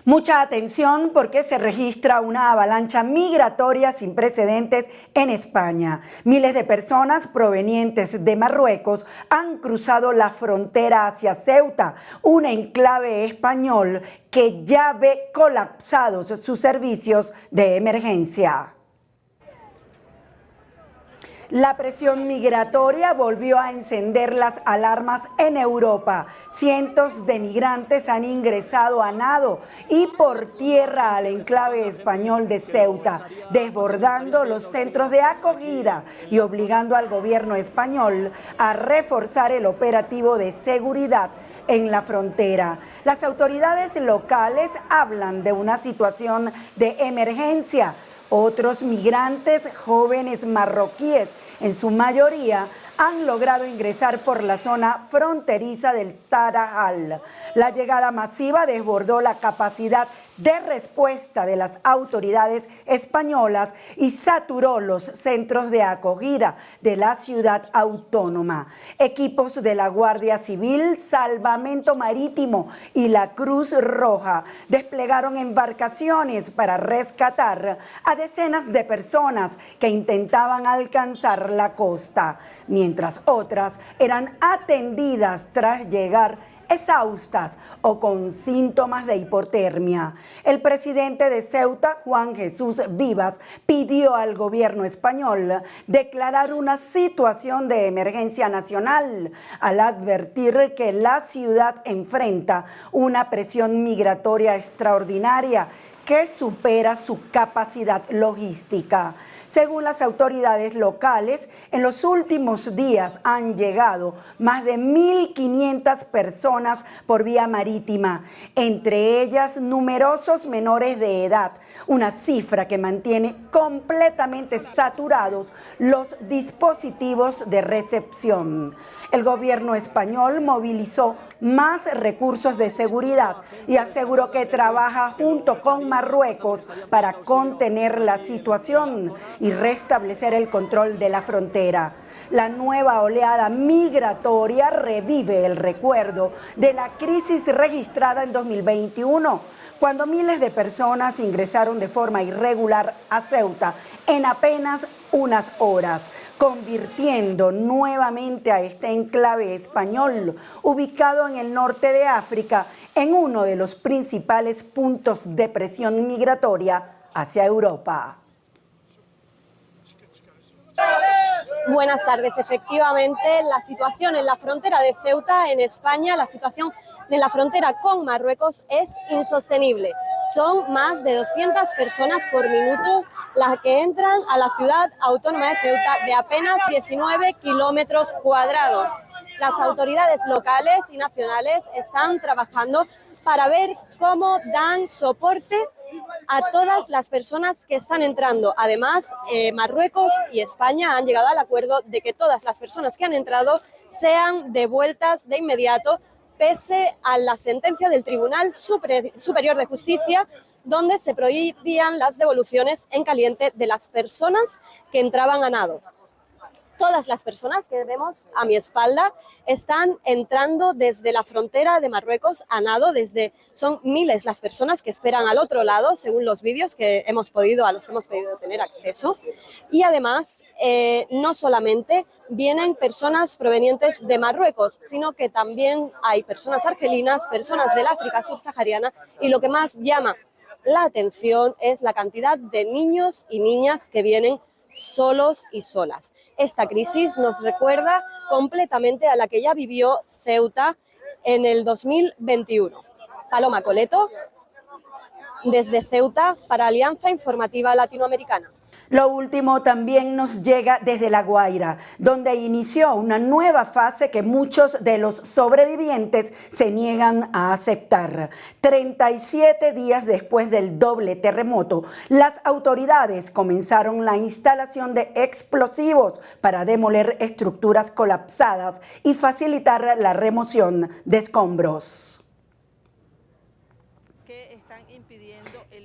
Mucha atención porque se registra una avalancha migratoria sin precedentes en España. Miles de personas provenientes de Marruecos han cruzado la frontera hacia Ceuta, un enclave español que ya ve colapsados sus servicios de emergencia. La presión migratoria volvió a encender las alarmas en Europa. Cientos de migrantes han ingresado a nado y por tierra al enclave español de Ceuta, desbordando los centros de acogida y obligando al gobierno español a reforzar el operativo de seguridad en la frontera. Las autoridades locales hablan de una situación de emergencia. Otros migrantes jóvenes marroquíes, en su mayoría, han logrado ingresar por la zona fronteriza del Tarajal. La llegada masiva desbordó la capacidad de respuesta de las autoridades españolas y saturó los centros de acogida de la ciudad autónoma. Equipos de la Guardia Civil, Salvamento Marítimo y la Cruz Roja desplegaron embarcaciones para rescatar a decenas de personas que intentaban alcanzar la costa, mientras otras eran atendidas tras llegar exhaustas o con síntomas de hipotermia. El presidente de Ceuta, Juan Jesús Vivas, pidió al gobierno español declarar una situación de emergencia nacional al advertir que la ciudad enfrenta una presión migratoria extraordinaria que supera su capacidad logística. Según las autoridades locales, en los últimos días han llegado más de 1.500 personas por vía marítima, entre ellas numerosos menores de edad, una cifra que mantiene completamente saturados los dispositivos de recepción. El gobierno español movilizó más recursos de seguridad y aseguró que trabaja junto con Marruecos para contener la situación y restablecer el control de la frontera. La nueva oleada migratoria revive el recuerdo de la crisis registrada en 2021, cuando miles de personas ingresaron de forma irregular a Ceuta en apenas unas horas, convirtiendo nuevamente a este enclave español, ubicado en el norte de África, en uno de los principales puntos de presión migratoria hacia Europa. Buenas tardes. Efectivamente, la situación en la frontera de Ceuta, en España, la situación de la frontera con Marruecos es insostenible. Son más de 200 personas por minuto las que entran a la ciudad autónoma de Ceuta, de apenas 19 kilómetros cuadrados. Las autoridades locales y nacionales están trabajando para ver cómo dan soporte a todas las personas que están entrando. Además, Marruecos y España han llegado al acuerdo de que todas las personas que han entrado sean devueltas de inmediato, pese a la sentencia del Tribunal Superior de Justicia, donde se prohibían las devoluciones en caliente de las personas que entraban a nado. Todas las personas que vemos a mi espalda están entrando desde la frontera de Marruecos a nado. Son miles las personas que esperan al otro lado, según los vídeos a los que hemos podido tener acceso. Y además, no solamente vienen personas provenientes de Marruecos, sino que también hay personas argelinas, personas del África subsahariana, y lo que más llama la atención es la cantidad de niños y niñas que vienen solos y solas. Esta crisis nos recuerda completamente a la que ya vivió Ceuta en el 2021. Paloma Coleto, desde Ceuta para Alianza Informativa Latinoamericana. Lo último también nos llega desde La Guaira, donde inició una nueva fase que muchos de los sobrevivientes se niegan a aceptar. 37 días después del doble terremoto, las autoridades comenzaron la instalación de explosivos para demoler estructuras colapsadas y facilitar la remoción de escombros.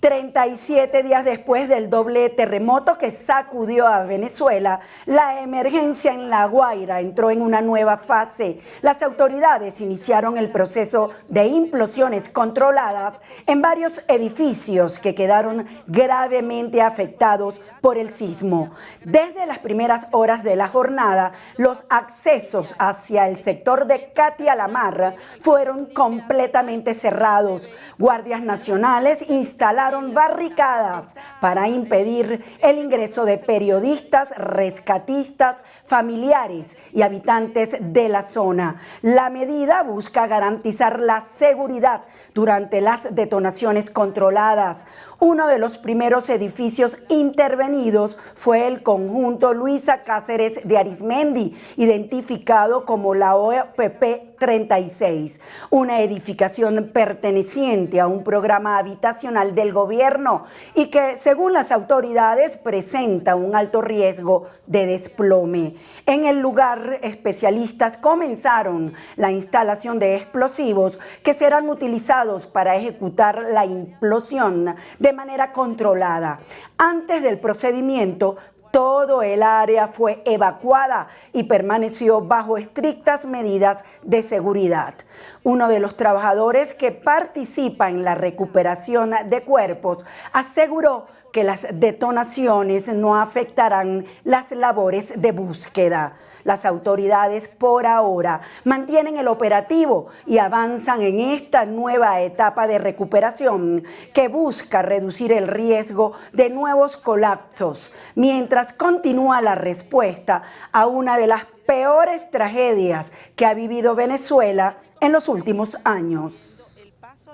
37 días después del doble terremoto que sacudió a Venezuela, la emergencia en La Guaira entró en una nueva fase. Las autoridades iniciaron el proceso de implosiones controladas en varios edificios que quedaron gravemente afectados por el sismo. Desde las primeras horas de la jornada, los accesos hacia el sector de Catia la Mar fueron completamente cerrados. Guardias nacionales instalaron barricadas para impedir el ingreso de periodistas, rescatistas, familiares y habitantes de la zona. La medida busca garantizar la seguridad durante las detonaciones controladas. Uno de los primeros edificios intervenidos fue el conjunto Luisa Cáceres de Arizmendi, identificado como la OPP 36, una edificación perteneciente a un programa habitacional del gobierno y que, según las autoridades, presenta un alto riesgo de desplome. En el lugar, especialistas comenzaron la instalación de explosivos que serán utilizados para ejecutar la implosión de manera controlada. Antes del procedimiento, todo el área fue evacuada y permaneció bajo estrictas medidas de seguridad. Uno de los trabajadores que participa en la recuperación de cuerpos aseguró que las detonaciones no afectarán las labores de búsqueda. Las autoridades por ahora mantienen el operativo y avanzan en esta nueva etapa de recuperación que busca reducir el riesgo de nuevos colapsos, mientras continúa la respuesta a una de las peores tragedias que ha vivido Venezuela en los últimos años.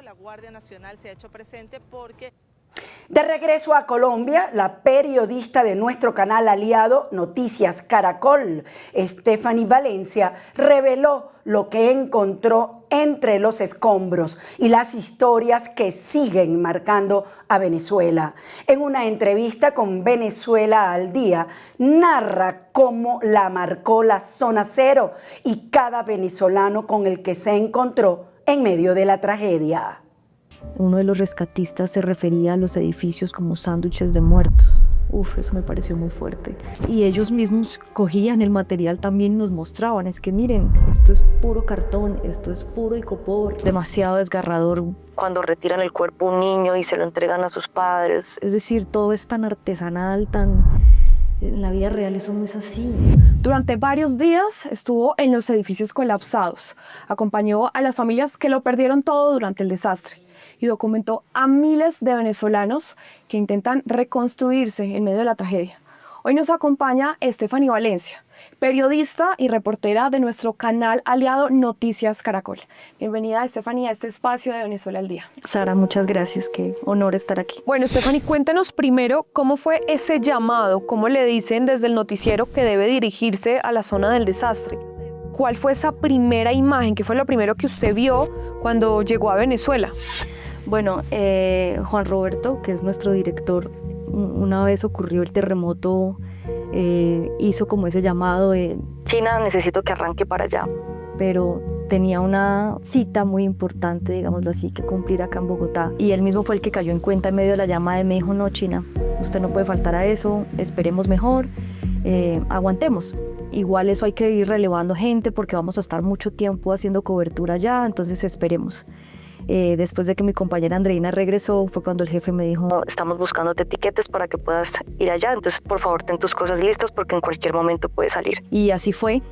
La Guardia Nacional se ha hecho presente porque... De regreso a Colombia, la periodista de nuestro canal aliado Noticias Caracol, Stephanie Valencia, reveló lo que encontró entre los escombros y las historias que siguen marcando a Venezuela. En una entrevista con Venezuela al Día, narra cómo la marcó la zona cero y cada venezolano con el que se encontró en medio de la tragedia. Uno de los rescatistas se refería a los edificios como sándwiches de muertos. Uf, eso me pareció muy fuerte. Y ellos mismos cogían el material también y nos mostraban. Es que miren, esto es puro cartón, esto es puro icopor. Demasiado desgarrador cuando retiran el cuerpo a un niño y se lo entregan a sus padres. Es decir, todo es tan artesanal, tan... En la vida real eso no es así. Durante varios días estuvo en los edificios colapsados. Acompañó a las familias que lo perdieron todo durante el desastre y documentó a miles de venezolanos que intentan reconstruirse en medio de la tragedia. Hoy nos acompaña Stephanie Valencia, periodista y reportera de nuestro canal aliado Noticias Caracol. Bienvenida, Stephanie, a este espacio de Venezuela al Día. Sara, muchas gracias, qué honor estar aquí. Bueno, Stephanie, cuéntenos primero cómo fue ese llamado, cómo le dicen desde el noticiero que debe dirigirse a la zona del desastre. ¿Cuál fue esa primera imagen? ¿Qué fue lo primero que usted vio cuando llegó a Venezuela? Bueno, Juan Roberto, que es nuestro director, una vez ocurrió el terremoto, hizo como ese llamado de China, necesito que arranque para allá, pero tenía una cita muy importante, digámoslo así, que cumplir acá en Bogotá, y él mismo fue el que cayó en cuenta en medio de la llamada y me dijo, no, China, usted no puede faltar a eso, esperemos mejor, aguantemos. Igual eso hay que ir relevando gente porque vamos a estar mucho tiempo haciendo cobertura allá, entonces esperemos. Después de que mi compañera Andreina regresó, fue cuando el jefe me dijo, estamos buscándote etiquetes para que puedas ir allá, entonces por favor ten tus cosas listas porque en cualquier momento puedes salir. Y así fue.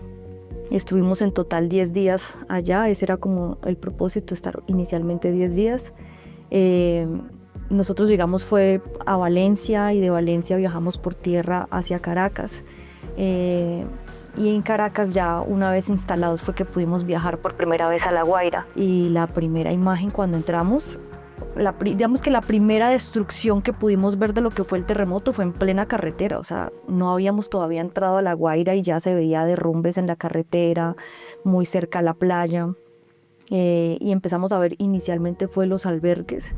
Estuvimos en total 10 días allá, ese era como el propósito, estar inicialmente 10 días. Nosotros llegamos fue a Valencia y de Valencia viajamos por tierra hacia Caracas. Y en Caracas ya una vez instalados fue que pudimos viajar por primera vez a La Guaira. Y la primera imagen cuando entramos, digamos que la primera destrucción que pudimos ver de lo que fue el terremoto fue en plena carretera. O sea, no habíamos todavía entrado a La Guaira y ya se veía derrumbes en la carretera, muy cerca a la playa. Y empezamos a ver inicialmente fue los albergues,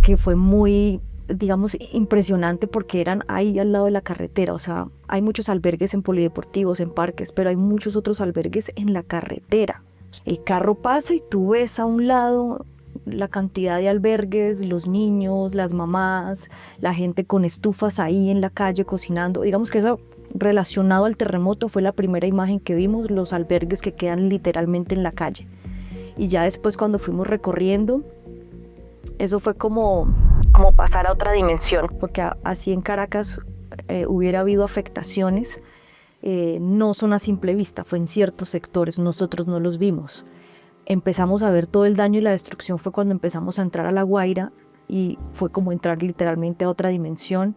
que fue muy, digamos, impresionante porque eran ahí al lado de la carretera. O sea, hay muchos albergues en polideportivos, en parques, pero hay muchos otros albergues en la carretera. El carro pasa y tú ves a un lado la cantidad de albergues, los niños, las mamás, la gente con estufas ahí en la calle cocinando. Digamos que eso relacionado al terremoto fue la primera imagen que vimos, los albergues que quedan literalmente en la calle. Y ya después cuando fuimos recorriendo, eso fue como pasar a otra dimensión, porque así en Caracas hubiera habido afectaciones, no son a simple vista, fue en ciertos sectores, nosotros no los vimos. Empezamos a ver todo el daño y la destrucción fue cuando empezamos a entrar a La Guaira y fue como entrar literalmente a otra dimensión.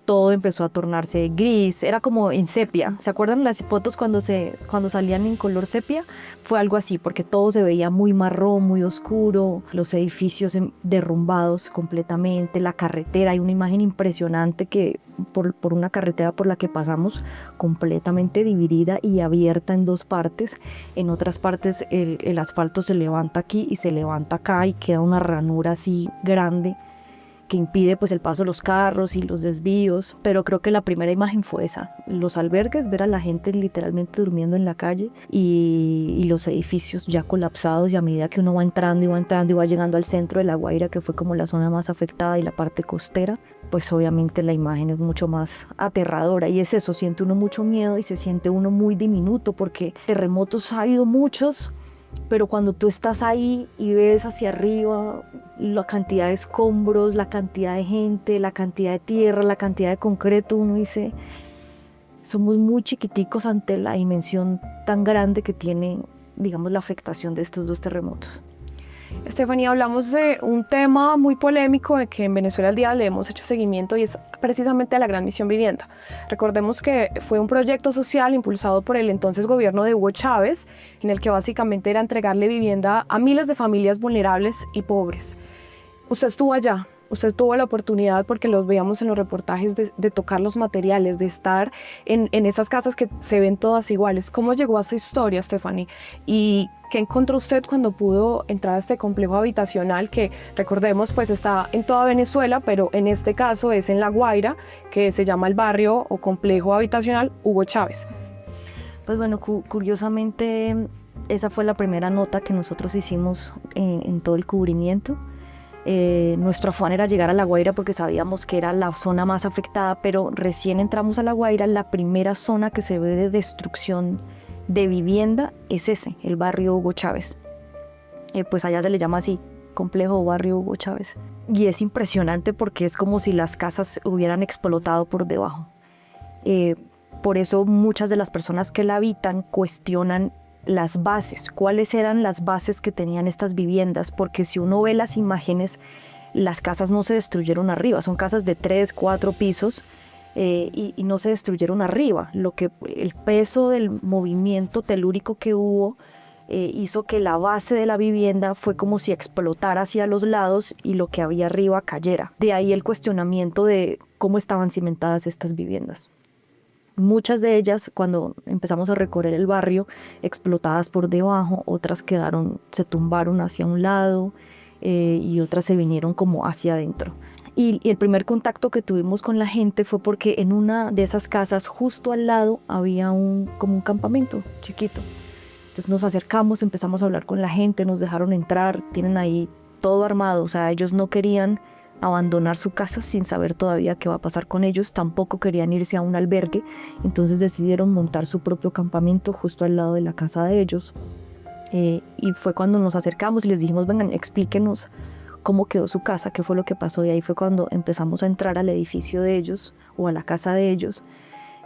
Todo empezó a tornarse gris, era como en sepia. ¿Se acuerdan las fotos cuando salían en color sepia? Fue algo así, porque todo se veía muy marrón, muy oscuro, los edificios derrumbados completamente, la carretera, hay una imagen impresionante que por una carretera por la que pasamos completamente dividida y abierta en dos partes. En otras partes el asfalto se levanta aquí y se levanta acá y queda una ranura así grande que impide pues el paso de los carros y los desvíos, pero creo que la primera imagen fue esa, los albergues, ver a la gente literalmente durmiendo en la calle y los edificios ya colapsados, y a medida que uno va entrando y va llegando al centro de La Guaira, que fue como la zona más afectada y la parte costera, pues obviamente la imagen es mucho más aterradora y es eso, siente uno mucho miedo y se siente uno muy diminuto porque terremotos ha habido muchos, pero cuando tú estás ahí y ves hacia arriba la cantidad de escombros, la cantidad de gente, la cantidad de tierra, la cantidad de concreto, uno dice, somos muy chiquiticos ante la dimensión tan grande que tiene, digamos, la afectación de estos dos terremotos. Estefanía, hablamos de un tema muy polémico de que en Venezuela al día le hemos hecho seguimiento y es precisamente a la Gran Misión Vivienda. Recordemos que fue un proyecto social impulsado por el entonces gobierno de Hugo Chávez, en el que básicamente era entregarle vivienda a miles de familias vulnerables y pobres. Usted estuvo allá, usted tuvo la oportunidad, porque los veíamos en los reportajes, de tocar los materiales, de estar en esas casas que se ven todas iguales. ¿Cómo llegó a esa historia, Stephanie? ¿Y qué encontró usted cuando pudo entrar a este complejo habitacional que, recordemos, pues está en toda Venezuela, pero en este caso es en La Guaira, que se llama el barrio o complejo habitacional Hugo Chávez? Pues bueno, curiosamente esa fue la primera nota que nosotros hicimos en todo el cubrimiento. Nuestro afán era llegar a La Guaira porque sabíamos que era la zona más afectada, pero recién entramos a La Guaira, la primera zona que se ve de destrucción de vivienda es ese, el barrio Hugo Chávez. Pues allá se le llama así, complejo barrio Hugo Chávez. Y es impresionante porque es como si las casas hubieran explotado por debajo. Por eso muchas de las personas que la habitan cuestionan las bases, cuáles eran las bases que tenían estas viviendas, porque si uno ve las imágenes, las casas no se destruyeron arriba, son casas de 3, 4 pisos y no se destruyeron arriba. El peso del movimiento telúrico que hubo hizo que la base de la vivienda fue como si explotara hacia los lados y lo que había arriba cayera. De ahí el cuestionamiento de cómo estaban cimentadas estas viviendas. Muchas de ellas, cuando empezamos a recorrer el barrio, explotadas por debajo, otras se tumbaron hacia un lado y otras se vinieron como hacia adentro. Y el primer contacto que tuvimos con la gente fue porque en una de esas casas, justo al lado, había como un campamento chiquito. Entonces nos acercamos, empezamos a hablar con la gente, nos dejaron entrar, tienen ahí todo armado, o sea, ellos no querían abandonar su casa sin saber todavía qué va a pasar con ellos, tampoco querían irse a un albergue, entonces decidieron montar su propio campamento justo al lado de la casa de ellos. Y fue cuando nos acercamos y les dijimos, vengan, explíquenos cómo quedó su casa, qué fue lo que pasó, y ahí fue cuando empezamos a entrar al edificio de ellos o a la casa de ellos.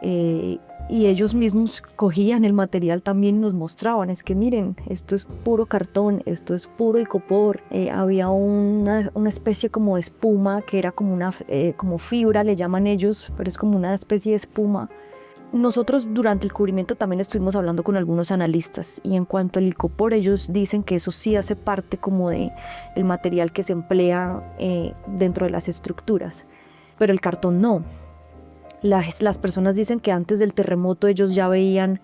Y ellos mismos cogían el material también y nos mostraban, es que miren, esto es puro cartón, esto es puro icopor. Había una especie como de espuma que era como fibra, le llaman ellos, pero es como una especie de espuma. Nosotros durante el cubrimiento también estuvimos hablando con algunos analistas y en cuanto al icopor, ellos dicen que eso sí hace parte como de el material que se emplea dentro de las estructuras, pero el cartón no. Las personas dicen que antes del terremoto ellos ya veían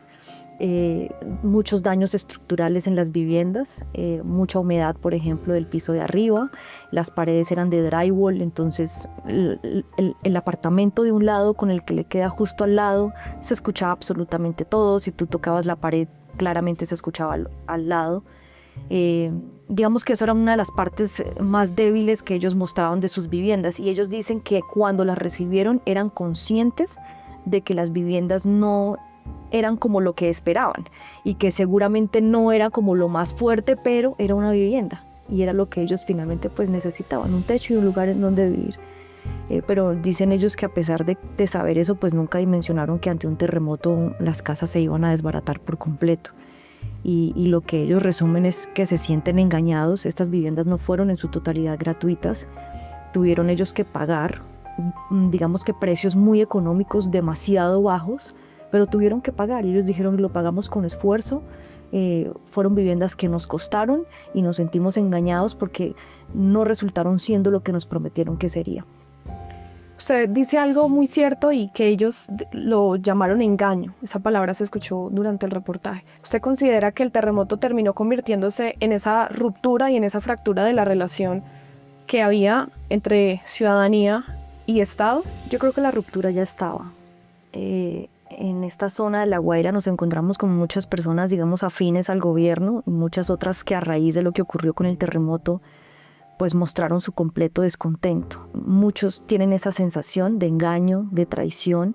muchos daños estructurales en las viviendas, mucha humedad, por ejemplo, del piso de arriba, las paredes eran de drywall, entonces el apartamento de un lado con el que le queda justo al lado se escuchaba absolutamente todo, si tú tocabas la pared claramente se escuchaba al lado. Digamos que esa era una de las partes más débiles que ellos mostraban de sus viviendas, y ellos dicen que cuando las recibieron eran conscientes de que las viviendas no eran como lo que esperaban y que seguramente no era como lo más fuerte, pero era una vivienda y era lo que ellos finalmente pues necesitaban, un techo y un lugar en donde vivir. Pero dicen ellos que a pesar de saber eso, pues nunca dimensionaron que ante un terremoto las casas se iban a desbaratar por completo. Y lo que ellos resumen es que se sienten engañados. Estas viviendas no fueron en su totalidad gratuitas. Tuvieron ellos que pagar, digamos que precios muy económicos, demasiado bajos, pero tuvieron que pagar. Y ellos dijeron que lo pagamos con esfuerzo. Fueron viviendas que nos costaron y nos sentimos engañados porque no resultaron siendo lo que nos prometieron que sería. Usted dice algo muy cierto y que ellos lo llamaron engaño. Esa palabra se escuchó durante el reportaje. ¿Usted considera que el terremoto terminó convirtiéndose en esa ruptura y en esa fractura de la relación que había entre ciudadanía y Estado? Yo creo que la ruptura ya estaba. En esta zona de La Guaira nos encontramos con muchas personas, digamos, afines al gobierno, y muchas otras que a raíz de lo que ocurrió con el terremoto pues mostraron su completo descontento. Muchos tienen esa sensación de engaño, de traición,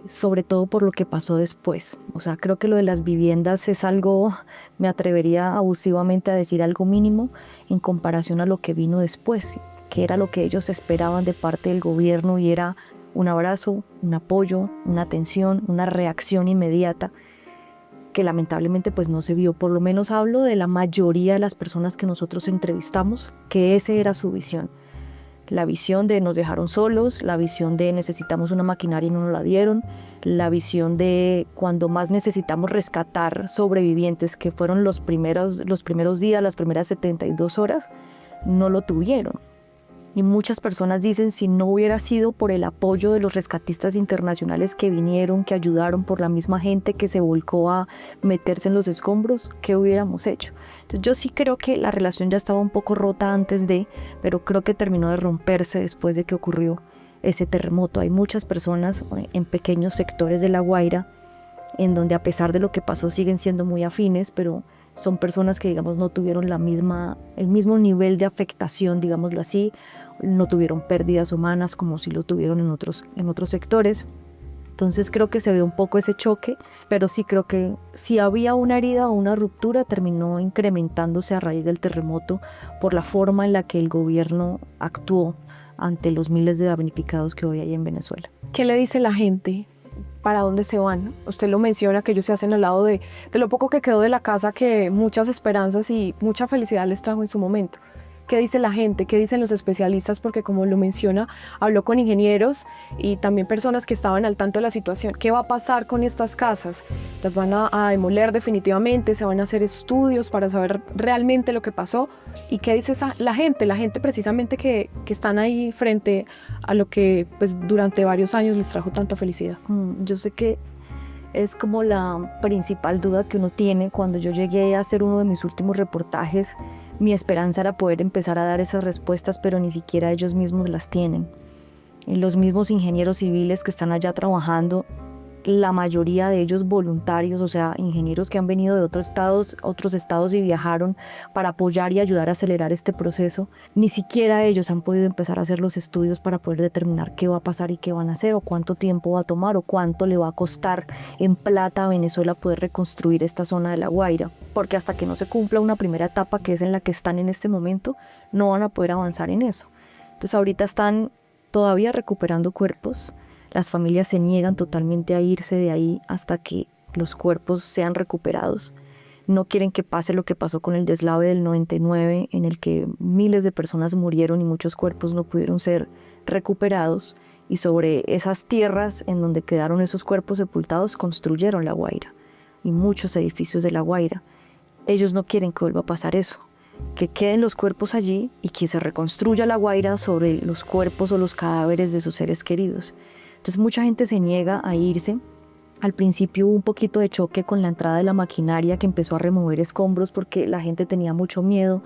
sobre todo por lo que pasó después. O sea, creo que lo de las viviendas es algo, me atrevería abusivamente a decir algo mínimo en comparación a lo que vino después, que era lo que ellos esperaban de parte del gobierno, y era un abrazo, un apoyo, una atención, una reacción inmediata, que lamentablemente pues no se vio. Por lo menos hablo de la mayoría de las personas que nosotros entrevistamos, que esa era su visión. La visión de nos dejaron solos, la visión de necesitamos una maquinaria y no nos la dieron, la visión de cuando más necesitamos rescatar sobrevivientes, que fueron los primeros días, las primeras 72 horas, no lo tuvieron. Y muchas personas dicen, si no hubiera sido por el apoyo de los rescatistas internacionales que vinieron, que ayudaron, por la misma gente que se volcó a meterse en los escombros, ¿qué hubiéramos hecho? Entonces yo sí creo que la relación ya estaba un poco rota antes de, pero creo que terminó de romperse después de que ocurrió ese terremoto. Hay muchas personas en pequeños sectores de La Guaira, en donde a pesar de lo que pasó siguen siendo muy afines, pero son personas que, digamos, no tuvieron el mismo nivel de afectación, digámoslo así, no tuvieron pérdidas humanas como si lo tuvieron en otros sectores. Entonces creo que se ve un poco ese choque, pero sí creo que si había una herida o una ruptura, terminó incrementándose a raíz del terremoto por la forma en la que el gobierno actuó ante los miles de damnificados que hoy hay en Venezuela. ¿Qué le dice la gente? ¿Para dónde se van? Usted lo menciona, que ellos se hacen al lado de lo poco que quedó de la casa, que muchas esperanzas y mucha felicidad les trajo en su momento. ¿Qué dice la gente? ¿Qué dicen los especialistas? Porque como lo menciona, habló con ingenieros y también personas que estaban al tanto de la situación. ¿Qué va a pasar con estas casas? ¿Las van a demoler definitivamente? ¿Se van a hacer estudios para saber realmente lo que pasó? ¿Y qué dice la gente? La gente precisamente que están ahí frente a lo que pues, durante varios años les trajo tanta felicidad. Yo sé que es como la principal duda que uno tiene. Cuando yo llegué a hacer uno de mis últimos reportajes, mi esperanza era poder empezar a dar esas respuestas, pero ni siquiera ellos mismos las tienen. Y los mismos ingenieros civiles que están allá trabajando, la mayoría de ellos voluntarios, o sea, ingenieros que han venido de otros estados y viajaron para apoyar y ayudar a acelerar este proceso, ni siquiera ellos han podido empezar a hacer los estudios para poder determinar qué va a pasar y qué van a hacer, o cuánto tiempo va a tomar, o cuánto le va a costar en plata a Venezuela poder reconstruir esta zona de La Guaira, porque hasta que no se cumpla una primera etapa, que es en la que están en este momento, no van a poder avanzar en eso. Entonces ahorita están todavía recuperando cuerpos. Las familias se niegan totalmente a irse de ahí hasta que los cuerpos sean recuperados. No quieren que pase lo que pasó con el deslave del 99, en el que miles de personas murieron y muchos cuerpos no pudieron ser recuperados. Y sobre esas tierras en donde quedaron esos cuerpos sepultados, construyeron La Guaira y muchos edificios de La Guaira. Ellos no quieren que vuelva a pasar eso, que queden los cuerpos allí y que se reconstruya La Guaira sobre los cuerpos o los cadáveres de sus seres queridos. Entonces mucha gente se niega a irse. Al principio hubo un poquito de choque con la entrada de la maquinaria que empezó a remover escombros, porque la gente tenía mucho miedo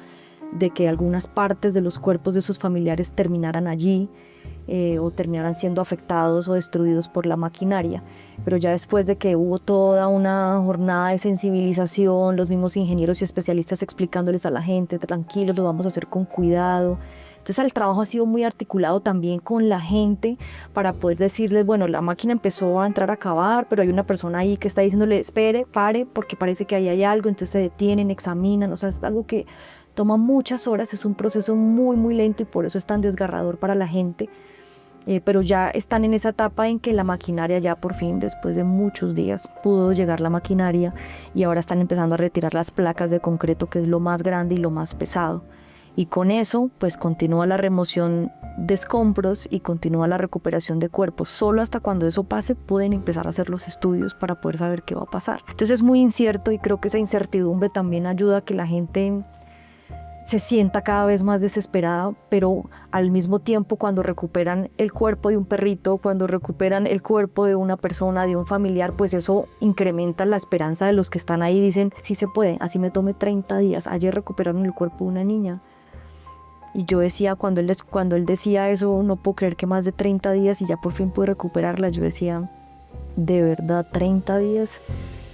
de que algunas partes de los cuerpos de sus familiares terminaran allí. o terminaran siendo afectados o destruidos por la maquinaria. Pero ya después de que hubo toda una jornada de sensibilización, los mismos ingenieros y especialistas explicándoles a la gente, tranquilos, lo vamos a hacer con cuidado. Entonces el trabajo ha sido muy articulado también con la gente para poder decirles, bueno, la máquina empezó a entrar a acabar, pero hay una persona ahí que está diciéndole, espere, pare, porque parece que ahí hay algo, entonces se detienen, examinan, o sea, es algo que toma muchas horas, es un proceso muy, muy lento y por eso es tan desgarrador para la gente. Pero ya están en esa etapa en que la maquinaria ya por fin, después de muchos días, pudo llegar la maquinaria y ahora están empezando a retirar las placas de concreto, que es lo más grande y lo más pesado. Y con eso, pues continúa la remoción de escombros y continúa la recuperación de cuerpos. Solo hasta cuando eso pase pueden empezar a hacer los estudios para poder saber qué va a pasar. Entonces es muy incierto y creo que esa incertidumbre también ayuda a que la gente se sienta cada vez más desesperada, pero al mismo tiempo cuando recuperan el cuerpo de un perrito, cuando recuperan el cuerpo de una persona, de un familiar, pues eso incrementa la esperanza de los que están ahí. Dicen, sí se puede, así me tome 30 días. Ayer recuperaron el cuerpo de una niña. Y yo decía, cuando él decía eso, no puedo creer que más de 30 días y ya por fin pude recuperarla. Yo decía, de verdad, 30 días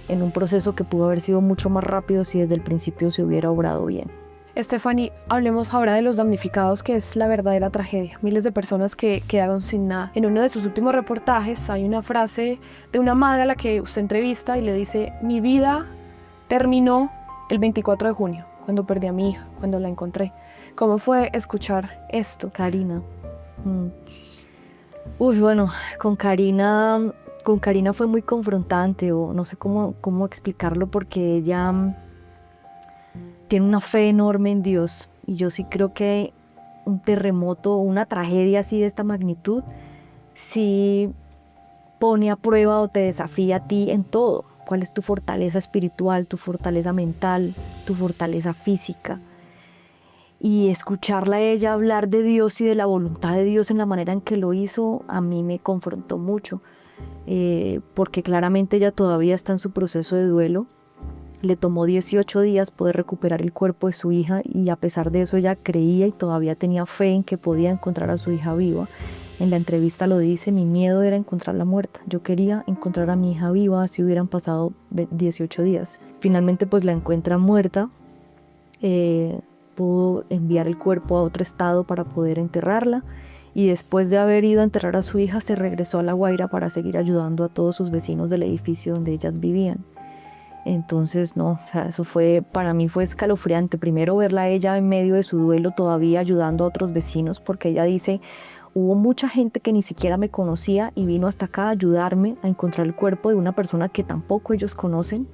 en un proceso que pudo haber sido mucho más rápido si desde el principio se hubiera obrado bien. Stephanie, hablemos ahora de los damnificados, que es la verdadera tragedia. Miles de personas que quedaron sin nada. En uno de sus últimos reportajes hay una frase de una madre a la que usted entrevista y le dice, mi vida terminó el 24 de junio, cuando perdí a mi hija, cuando la encontré. ¿Cómo fue escuchar esto? Karina. Uy, bueno, con Karina fue muy confrontante, o no sé cómo explicarlo, porque ella tiene una fe enorme en Dios y yo sí creo que un terremoto, una tragedia así de esta magnitud, sí pone a prueba o te desafía a ti en todo. ¿Cuál es tu fortaleza espiritual, tu fortaleza mental, tu fortaleza física? Y escucharla a ella hablar de Dios y de la voluntad de Dios en la manera en que lo hizo, a mí me confrontó mucho, porque claramente ella todavía está en su proceso de duelo. Le tomó 18 días poder recuperar el cuerpo de su hija y a pesar de eso ella creía y todavía tenía fe en que podía encontrar a su hija viva. En la entrevista lo dice, mi miedo era encontrarla muerta. Yo quería encontrar a mi hija viva si hubieran pasado 18 días. Finalmente pues la encuentra muerta. Pudo enviar el cuerpo a otro estado para poder enterrarla y después de haber ido a enterrar a su hija se regresó a La Guaira para seguir ayudando a todos sus vecinos del edificio donde ellas vivían. Entonces no, o sea, eso para mí fue escalofriante. Primero verla a ella en medio de su duelo todavía ayudando a otros vecinos, porque ella dice, hubo mucha gente que ni siquiera me conocía y vino hasta acá a ayudarme a encontrar el cuerpo de una persona que tampoco ellos conocen.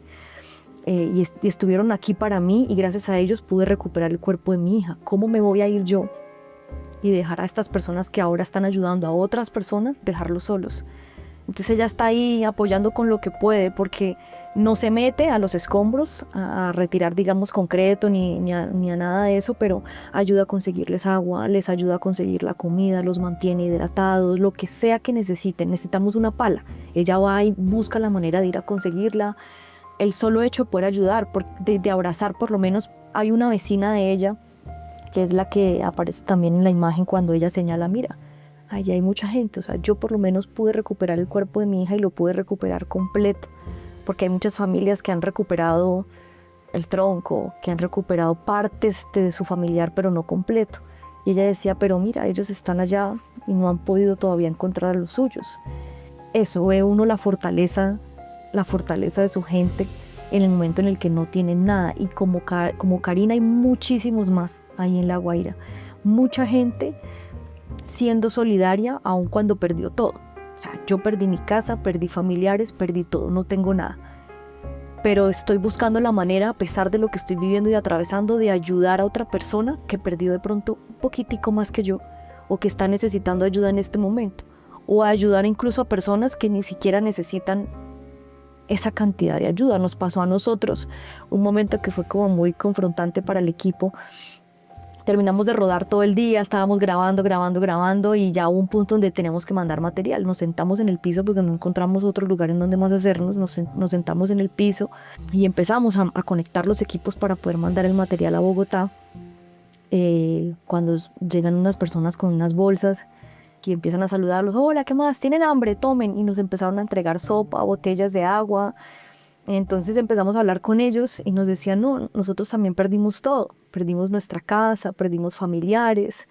Y estuvieron aquí para mí y gracias a ellos pude recuperar el cuerpo de mi hija. ¿Cómo me voy a ir yo y dejar a estas personas que ahora están ayudando a otras personas, dejarlos solos? Entonces ella está ahí apoyando con lo que puede porque no se mete a los escombros a retirar, digamos, concreto ni a nada de eso, pero ayuda a conseguirles agua, les ayuda a conseguir la comida, los mantiene hidratados, lo que sea que necesiten. Necesitamos una pala. Ella va y busca la manera de ir a conseguirla. El solo hecho de poder ayudar, de abrazar por lo menos, hay una vecina de ella, que es la que aparece también en la imagen cuando ella señala, mira, allí hay mucha gente, o sea, yo por lo menos pude recuperar el cuerpo de mi hija y lo pude recuperar completo, porque hay muchas familias que han recuperado el tronco, que han recuperado partes de su familiar, pero no completo. Y ella decía, pero mira, ellos están allá y no han podido todavía encontrar a los suyos. Eso ve uno la fortaleza de su gente en el momento en el que no tienen nada. Y como Karina hay muchísimos más ahí en La Guaira. Mucha gente siendo solidaria aun cuando perdió todo. O sea, yo perdí mi casa, perdí familiares, perdí todo, no tengo nada. Pero estoy buscando la manera, a pesar de lo que estoy viviendo y atravesando, de ayudar a otra persona que perdió de pronto un poquitico más que yo o que está necesitando ayuda en este momento. O ayudar incluso a personas que ni siquiera necesitan esa cantidad de ayuda. Nos pasó a nosotros un momento que fue como muy confrontante para el equipo. Terminamos de rodar todo el día, estábamos grabando y ya hubo un punto donde teníamos que mandar material. Nos sentamos en el piso porque no encontramos otro lugar en donde más hacernos. Nos sentamos en el piso y empezamos a conectar los equipos para poder mandar el material a Bogotá. Cuando llegan unas personas con unas bolsas que empiezan a saludarlos, hola, ¿qué más? ¿Tienen hambre? Tomen. Y nos empezaron a entregar sopa, botellas de agua. Entonces empezamos a hablar con ellos y nos decían, no, nosotros también perdimos todo, perdimos nuestra casa, perdimos familiares,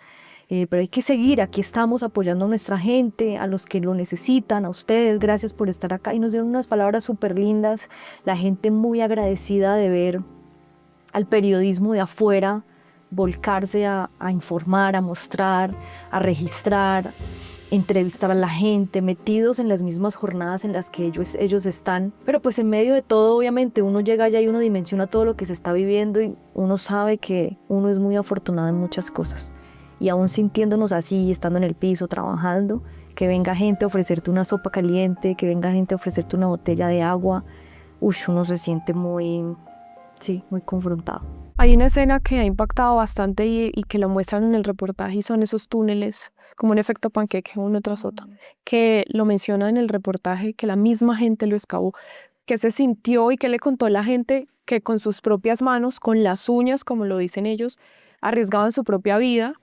pero hay que seguir, aquí estamos apoyando a nuestra gente, a los que lo necesitan, a ustedes, gracias por estar acá. Y nos dieron unas palabras súper lindas, la gente muy agradecida de ver al periodismo de afuera volcarse a informar, a mostrar, a registrar, entrevistar a la gente, metidos en las mismas jornadas en las que ellos están. Pero pues en medio de todo, obviamente, uno llega allá y uno dimensiona todo lo que se está viviendo y uno sabe que uno es muy afortunado en muchas cosas. Y aún sintiéndonos así, estando en el piso, trabajando, que venga gente a ofrecerte una sopa caliente, que venga gente a ofrecerte una botella de agua, uno se siente muy confrontado. Hay una escena que ha impactado bastante y que lo muestran en el reportaje y son esos túneles, como un efecto panqueque, uno tras otro, que lo menciona en el reportaje, que la misma gente lo excavó, que se sintió y que le contó a la gente que con sus propias manos, con las uñas, como lo dicen ellos, arriesgaban su propia vida,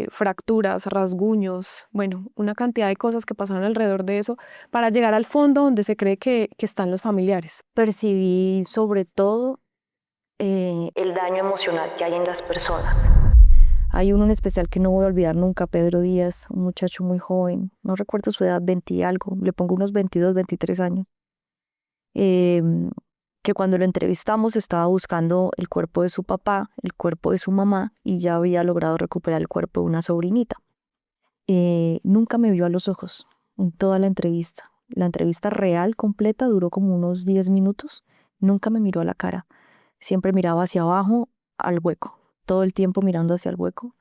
fracturas, rasguños, bueno, una cantidad de cosas que pasaron alrededor de eso para llegar al fondo donde se cree que están los familiares. Percibí sobre todo el daño emocional que hay en las personas. Hay uno en especial que no voy a olvidar nunca, Pedro Díaz, un muchacho muy joven, no recuerdo su edad, 20 y algo, le pongo unos 22, 23 años, que cuando lo entrevistamos estaba buscando el cuerpo de su papá, el cuerpo de su mamá, y ya había logrado recuperar el cuerpo de una sobrinita. Nunca me vio a los ojos en toda la entrevista. La entrevista real, completa, duró como unos 10 minutos, nunca me miró a la cara. Siempre miraba hacia abajo, al hueco, todo el tiempo mirando hacia el hueco.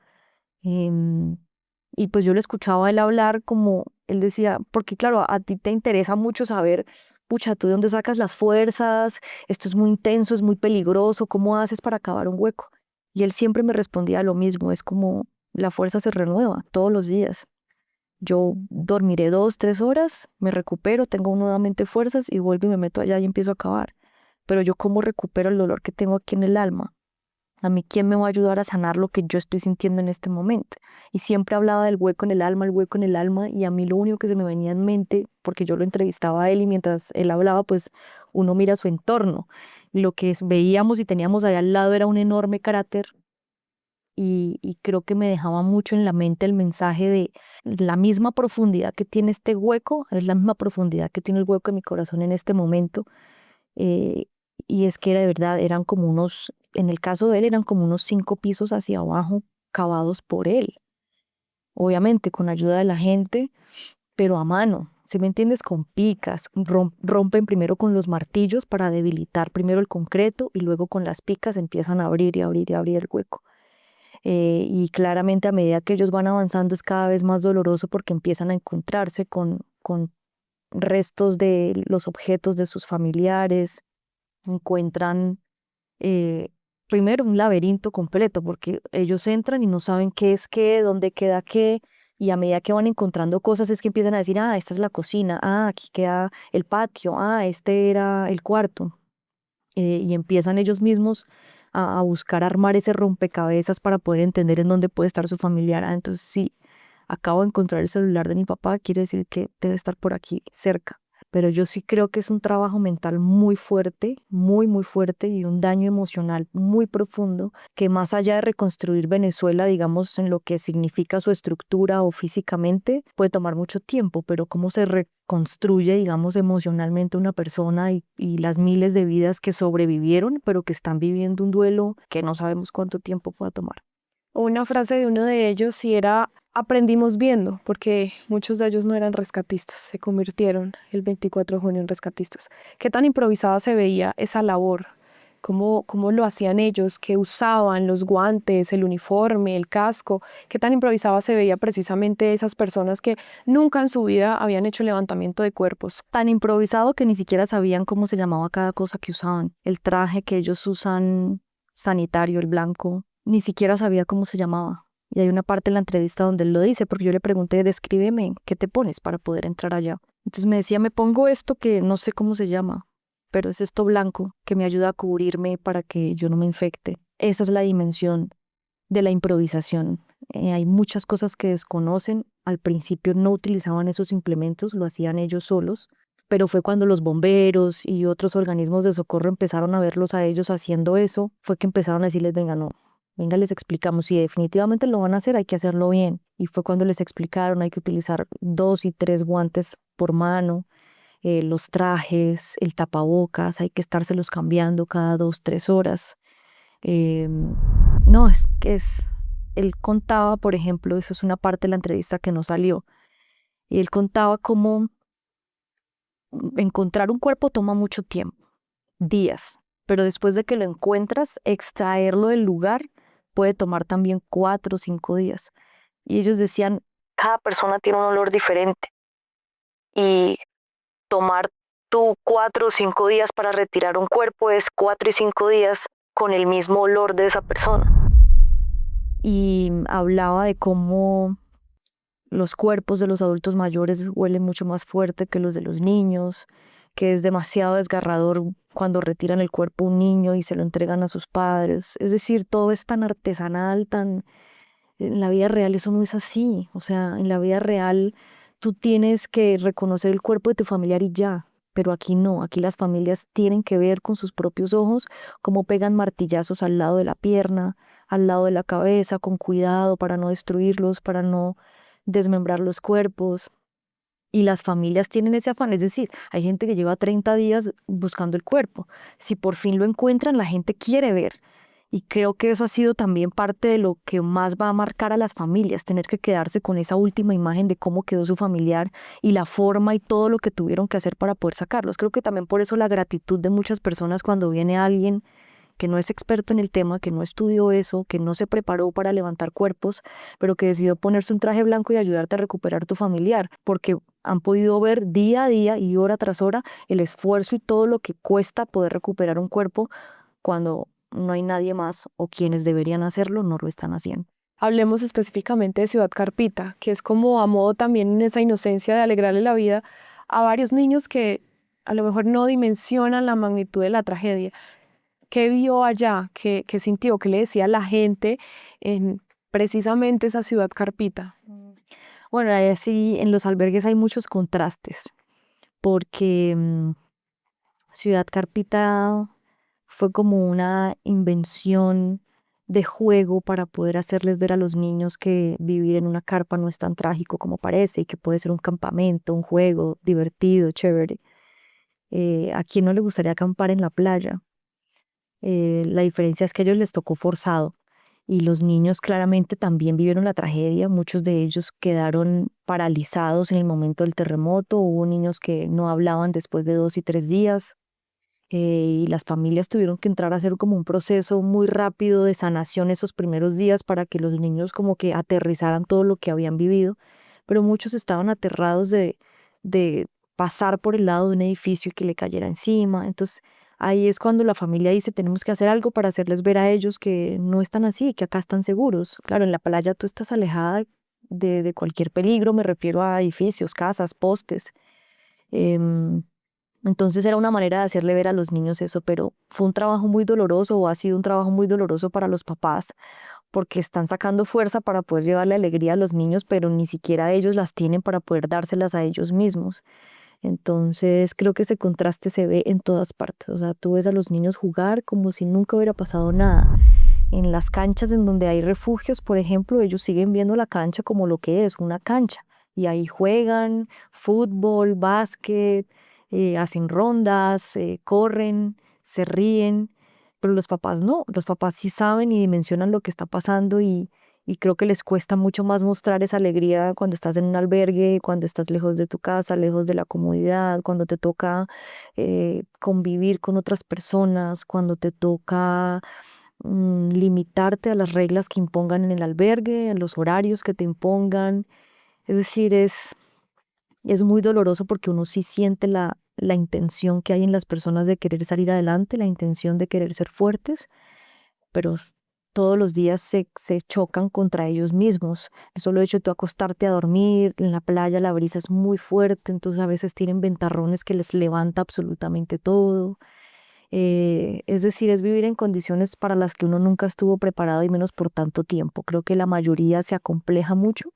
Y pues yo lo escuchaba a él hablar como, él decía, porque claro, a ti te interesa mucho saber, pucha, ¿tú de dónde sacas las fuerzas? Esto es muy intenso, es muy peligroso, ¿cómo haces para acabar un hueco? Y él siempre me respondía lo mismo, es como la fuerza se renueva todos los días. Yo dormiré 2, 3 horas, me recupero, tengo nuevamente fuerzas y vuelvo y me meto allá y empiezo a acabar. Pero yo cómo recupero el dolor que tengo aquí en el alma. A mí, ¿quién me va a ayudar a sanar lo que yo estoy sintiendo en este momento? Y siempre hablaba del hueco en el alma, el hueco en el alma, y a mí lo único que se me venía en mente, porque yo lo entrevistaba a él y mientras él hablaba, pues uno mira su entorno. Lo que veíamos y teníamos allá al lado era un enorme cráter y creo que me dejaba mucho en la mente el mensaje de la misma profundidad que tiene este hueco, es la misma profundidad que tiene el hueco en mi corazón en este momento. Y es que era de verdad, eran como unos, en el caso de él, eran como unos 5 pisos hacia abajo cavados por él. Obviamente con ayuda de la gente, pero a mano, ¿sí me entiendes? Con picas, rompen primero con los martillos para debilitar primero el concreto y luego con las picas empiezan a abrir y abrir y abrir el hueco. Y claramente a medida que ellos van avanzando es cada vez más doloroso porque empiezan a encontrarse con restos de los objetos de sus familiares, encuentran primero un laberinto completo porque ellos entran y no saben qué es qué, dónde queda qué, y a medida que van encontrando cosas es que empiezan a decir, esta es la cocina, aquí queda el patio, este era el cuarto, y empiezan ellos mismos a buscar armar ese rompecabezas para poder entender en dónde puede estar su familiar. Entonces sí, acabo de encontrar el celular de mi papá, quiere decir que debe estar por aquí cerca. Pero yo sí creo que es un trabajo mental muy fuerte, muy, muy fuerte y un daño emocional muy profundo que más allá de reconstruir Venezuela, digamos, en lo que significa su estructura o físicamente, puede tomar mucho tiempo, pero cómo se reconstruye, digamos, emocionalmente una persona y las miles de vidas que sobrevivieron, pero que están viviendo un duelo que no sabemos cuánto tiempo pueda tomar. Una frase de uno de ellos sí era, aprendimos viendo, porque muchos de ellos no eran rescatistas, se convirtieron el 24 de junio en rescatistas. ¿Qué tan improvisada se veía esa labor? ¿Cómo lo hacían ellos? ¿Qué usaban? Los guantes, el uniforme, el casco. ¿Qué tan improvisada se veía precisamente esas personas que nunca en su vida habían hecho levantamiento de cuerpos? Tan improvisado que ni siquiera sabían cómo se llamaba cada cosa que usaban. El traje que ellos usan sanitario, el blanco, ni siquiera sabía cómo se llamaba. Y hay una parte en la entrevista donde él lo dice, porque yo le pregunté, descríbeme, ¿qué te pones para poder entrar allá? Entonces me decía, me pongo esto que no sé cómo se llama, pero es esto blanco que me ayuda a cubrirme para que yo no me infecte. Esa es la dimensión de la improvisación. Hay muchas cosas que desconocen. Al principio no utilizaban esos implementos, lo hacían ellos solos, pero fue cuando los bomberos y otros organismos de socorro empezaron a verlos a ellos haciendo eso, fue que empezaron a decirles, venga, no, venga, les explicamos, si definitivamente lo van a hacer, hay que hacerlo bien. Y fue cuando les explicaron, hay que utilizar 2 y 3 guantes por mano, los trajes, el tapabocas, hay que estárselos cambiando cada 2, 3 horas. No, él contaba, por ejemplo, eso es una parte de la entrevista que no salió, y él contaba cómo encontrar un cuerpo toma mucho tiempo, días, pero después de que lo encuentras, extraerlo del lugar puede tomar también 4 o 5 días. Y ellos decían, cada persona tiene un olor diferente y tomar tú 4 o 5 días para retirar un cuerpo es 4 y 5 días con el mismo olor de esa persona. Y hablaba de cómo los cuerpos de los adultos mayores huelen mucho más fuerte que los de los niños, que es demasiado desgarrador cuando retiran el cuerpo a un niño y se lo entregan a sus padres. Es decir, todo es tan artesanal, tan... En la vida real eso no es así. O sea, en la vida real tú tienes que reconocer el cuerpo de tu familiar y ya. Pero aquí no, aquí las familias tienen que ver con sus propios ojos cómo pegan martillazos al lado de la pierna, al lado de la cabeza, con cuidado para no destruirlos, para no desmembrar los cuerpos. Y las familias tienen ese afán, es decir, hay gente que lleva 30 días buscando el cuerpo. Si por fin lo encuentran, la gente quiere ver. Y creo que eso ha sido también parte de lo que más va a marcar a las familias, tener que quedarse con esa última imagen de cómo quedó su familiar y la forma y todo lo que tuvieron que hacer para poder sacarlos. Creo que también por eso la gratitud de muchas personas cuando viene alguien que no es experto en el tema, que no estudió eso, que no se preparó para levantar cuerpos, pero que decidió ponerse un traje blanco y ayudarte a recuperar tu familiar, porque han podido ver día a día y hora tras hora el esfuerzo y todo lo que cuesta poder recuperar un cuerpo cuando no hay nadie más o quienes deberían hacerlo no lo están haciendo. Hablemos específicamente de Ciudad Carpita, que es como a modo también en esa inocencia de alegrarle la vida a varios niños que a lo mejor no dimensionan la magnitud de la tragedia. ¿Qué vio allá? ¿Qué sintió? ¿Qué le decía a la gente en precisamente esa Ciudad Carpita? Bueno, ahí sí, en los albergues hay muchos contrastes, porque Ciudad Carpita fue como una invención de juego para poder hacerles ver a los niños que vivir en una carpa no es tan trágico como parece y que puede ser un campamento, un juego divertido, chévere. ¿A quién no le gustaría acampar en la playa? La diferencia es que a ellos les tocó forzado y los niños claramente también vivieron la tragedia. Muchos de ellos quedaron paralizados en el momento del terremoto. Hubo niños que no hablaban después de 2 y 3 días. Y las familias tuvieron que entrar a hacer como un proceso muy rápido de sanación esos primeros días para que los niños como que aterrizaran todo lo que habían vivido, pero muchos estaban aterrados de pasar por el lado de un edificio y que le cayera encima. Entonces ahí es cuando la familia dice tenemos que hacer algo para hacerles ver a ellos que no están así, que acá están seguros. Claro, en la playa tú estás alejada de cualquier peligro, me refiero a edificios, casas, postes. Em, entonces era una manera de hacerle ver a los niños eso, pero fue un trabajo muy doloroso o ha sido un trabajo muy doloroso para los papás porque están sacando fuerza para poder llevarle alegría a los niños, pero ni siquiera ellos las tienen para poder dárselas a ellos mismos. Entonces creo que ese contraste se ve en todas partes. O sea, tú ves a los niños jugar como si nunca hubiera pasado nada. En las canchas en donde hay refugios, por ejemplo, ellos siguen viendo la cancha como lo que es, una cancha. Y ahí juegan fútbol, básquet, hacen rondas, corren, se ríen, pero los papás no, los papás sí saben y dimensionan lo que está pasando y creo que les cuesta mucho más mostrar esa alegría cuando estás en un albergue, cuando estás lejos de tu casa, lejos de la comodidad, cuando te toca convivir con otras personas, cuando te toca limitarte a las reglas que impongan en el albergue, a los horarios que te impongan. Es decir, es muy doloroso porque uno sí siente la intención que hay en las personas de querer salir adelante, la intención de querer ser fuertes, pero todos los días se chocan contra ellos mismos. El solo hecho de tú acostarte a dormir, en la playa la brisa es muy fuerte, entonces a veces tienen ventarrones que les levanta absolutamente todo. Es decir, es vivir en condiciones para las que uno nunca estuvo preparado y menos por tanto tiempo. Creo que la mayoría se acompleja mucho